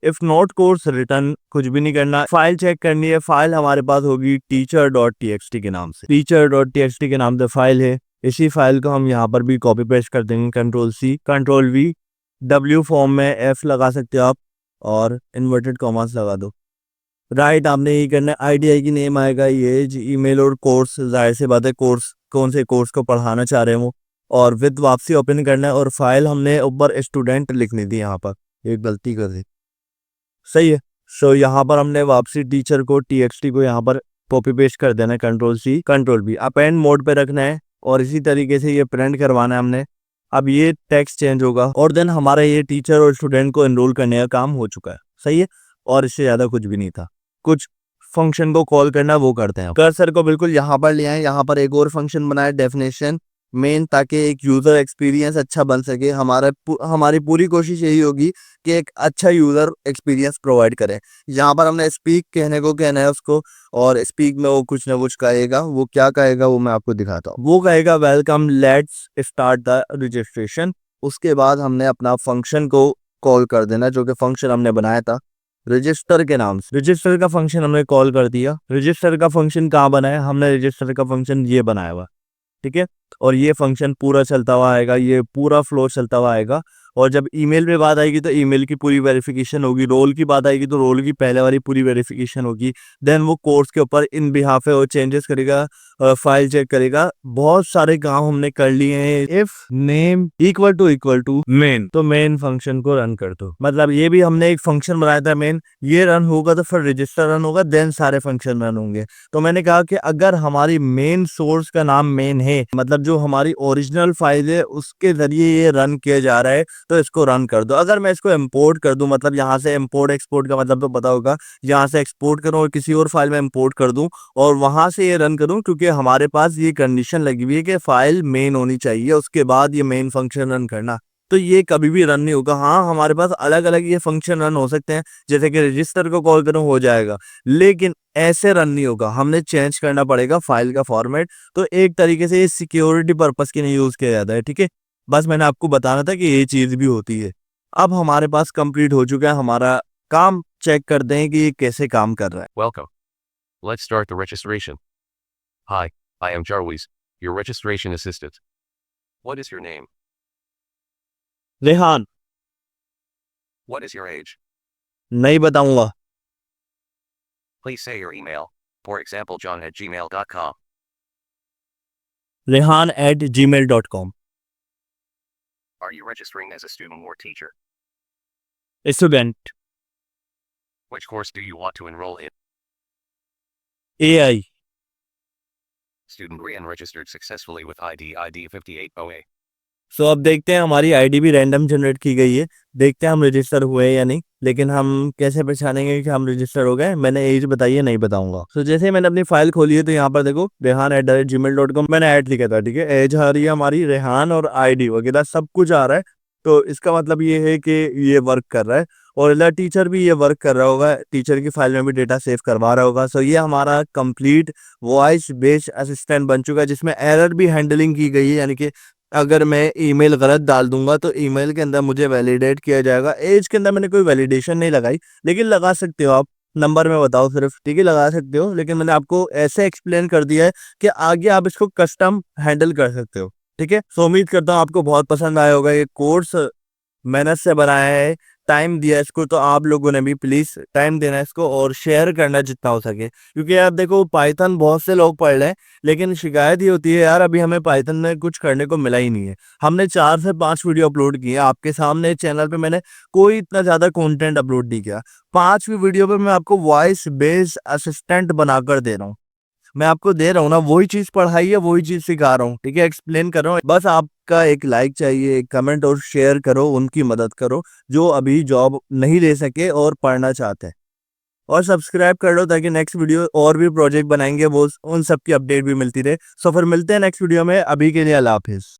इफ नॉट कोर्स रिटर्न, कुछ भी नहीं करना। फाइल चेक करनी है, फाइल हमारे पास होगी teacher.txt के नाम से, teacher.txt के नाम से फाइल है। इसी फाइल को हम यहाँ पर भी कॉपी पेस्ट कर देंगे, control C control V. W form में एफ लगा सकते हो आप, और इन्वर्टेड कॉमास लगा दो। राइट आपने यही करना है, आईडी की नेम आएगा, ये ईमेल और कोर्स, जाहिर सी बात है कोर्स कौन से कोर्स को पढ़ाना चाह रहे हैं वो, और विद वापसी ओपन करना है, और फाइल हमने ऊपर स्टूडेंट लिखनी थी, यहाँ पर एक गलती कर दी, सही है। सो यहाँ पर हमने वापसी टीचर को, टीएक्सटी को यहाँ पर कॉपी पेस्ट कर देना है, control C control B. Append mode पे रखना है, और इसी तरीके से ये प्रिंट करवाना है हमने। अब ये टेक्स्ट चेंज होगा, और देन हमारा ये टीचर और स्टूडेंट को एनरोल करने का काम हो चुका है, सही है। और इससे ज्यादा कुछ भी नहीं था। कुछ फंक्शन को कॉल करना वो करते हैं। कर्सर को बिल्कुल यहाँ पर ले आए, यहाँ पर एक और फंक्शन बनाए, डेफिनेशन मेन, ताकि एक यूजर एक्सपीरियंस अच्छा बन सके। हमारी पूरी कोशिश यही होगी कि एक अच्छा यूजर एक्सपीरियंस प्रोवाइड करें। यहाँ पर हमने स्पीक कहने को कहना है उसको, और स्पीक में वो कुछ ना कुछ कहेगा। वो क्या कहेगा वो मैं आपको दिखाता हूँ। वो कहेगा welcome let's start the registration. उसके बाद हमने अपना फंक्शन को कॉल कर देना, जो कि फंक्शन हमने बनाया था रजिस्टर के नाम से। रजिस्टर का फंक्शन हमने कॉल कर दिया। रजिस्टर का फंक्शन कहाँ बनाया हमने, रजिस्टर का फंक्शन ये बनाया हुआ, ठीक है। और ये फंक्शन पूरा चलता हुआ आएगा, ये पूरा फ्लो चलता हुआ आएगा। और जब ईमेल पे बात आएगी तो ईमेल की पूरी वेरिफिकेशन होगी, रोल की बात आएगी तो रोल की पहले वाली पूरी वेरिफिकेशन होगी। देन वो कोर्स के ऊपर इन बिहाफ है वो चेंजेस करेगा, फाइल चेक करेगा। बहुत सारे काम हमने कर लिए हैं। If name equal to main, तो मेन फंक्शन को रन कर दो। मतलब ये भी हमने एक फंक्शन बनाया था मेन, ये रन होगा तो फिर रजिस्टर रन होगा, देन सारे फंक्शन रन होंगे। तो मैंने कहा कि अगर हमारी मेन सोर्स का नाम मेन है, मतलब जो हमारी ओरिजिनल फाइल है उसके जरिए ये रन किया जा रहा है, तो इसको रन कर दो। अगर मैं इसको इंपोर्ट कर दूं, मतलब यहाँ से इंपोर्ट एक्सपोर्ट का मतलब तो पता होगा, यहाँ से एक्सपोर्ट करूं और किसी और फाइल में इंपोर्ट कर दूं और वहां से ये रन करूं, क्योंकि हमारे पास ये कंडीशन लगी हुई है कि फाइल मेन होनी चाहिए, उसके बाद ये मेन फंक्शन रन करना। तो ये कभी भी रन नहीं होगा। हाँ, हमारे पास अलग-अलग ये फंक्शन रन हो सकते हैं, जैसे कि रजिस्टर को कॉल करूँ हो जाएगा, लेकिन ऐसे रन नहीं होगा, हमने चेंज करना पड़ेगा फाइल का फॉर्मेट। तो एक तरीके से ये सिक्योरिटी पर्पज़ के लिए यूज़ किया जाता है, ठीक है? बस मैंने आपको बताना था कि ये चीज़ भी होती है। अब हमारे पास कंप्लीट हो चुका है हमारा काम, चेक करते हैं कि ये कैसे काम कर रहा है। Welcome. Let's start the registration. Hi, I am Jarvis, your registration assistant. What is your name? Rehan, What is your age? नहीं बताऊँगा। Please say your email. For example, john@gmail.com. rehan@gmail.com। Are you registering as a student or teacher? Student, Which course do you want to enroll in? AI. Student re registered successfully with ID 5808. सो अब देखते हैं, हमारी ID भी random generate की गई है। देखते हैं हम रजिस्टर हुए या नहीं, लेकिन हम कैसे पहचानेंगे कि हम रजिस्टर हो गए? मैंने एज बताई है, नहीं बताऊंगा। सो जैसे ही मैंने अपनी फाइल खोली है तो यहाँ पर देखो rehan@gmail.com मैंने ऐड लिखा था, ठीक है? एज आ रही है हमारी, रेहान और आईडी वगैरह सब कुछ आ रहा है। तो इसका मतलब ये है कि ये वर्क कर रहा है, और एला टीचर भी ये वर्क कर रहा होगा, टीचर की फाइल में भी डेटा सेव करवा रहा होगा। सो ये हमारा कंप्लीट वॉइस बेस्ड असिस्टेंट बन चुका है, जिसमें एरर भी हैंडलिंग की गई है, यानी कि अगर मैं ईमेल गलत डाल दूंगा तो ईमेल के अंदर मुझे वैलिडेट किया जाएगा। एज के अंदर मैंने कोई वैलिडेशन नहीं लगाई, लेकिन लगा सकते हो आप। नंबर में बताओ सिर्फ, ठीक है? लगा सकते हो, लेकिन मैंने आपको ऐसे एक्सप्लेन कर दिया है कि आगे आप इसको कस्टम हैंडल कर सकते हो, ठीक है? सो उम्मीद करता हूँ आपको बहुत पसंद आया होगा। ये कोर्स मेहनत से बनाया है, टाइम दिया इसको, तो आप लोगों ने भी प्लीज टाइम देना इसको और शेयर करना जितना हो सके, क्योंकि यार देखो पाइथन बहुत से लोग पढ़ रहे हैं, लेकिन शिकायत ये होती है यार अभी हमें पाइथन में कुछ करने को मिला ही नहीं है। हमने 4 से 5 वीडियो अपलोड किए आपके सामने चैनल पे, मैंने कोई इतना ज्यादा कंटेंट अपलोड नहीं किया। 5वीं वीडियो पे मैं आपको वॉइस बेस्ड असिस्टेंट बनाकर दे रहा हूँ। मैं आपको दे रहा हूँ ना, वही चीज पढ़ाई है, वही चीज सिखा रहा हूँ, ठीक है? एक्सप्लेन कर रहा हूँ। बस आपका एक लाइक चाहिए, एक कमेंट और शेयर करो, उनकी मदद करो जो अभी जॉब नहीं ले सके और पढ़ना चाहते हैं, और सब्सक्राइब कर लो ताकि नेक्स्ट वीडियो और भी प्रोजेक्ट बनाएंगे वो उन सब की अपडेट भी मिलती रहे। सो फिर मिलते हैं नेक्स्ट वीडियो में, अभी के लिए अल्लाह हाफिज।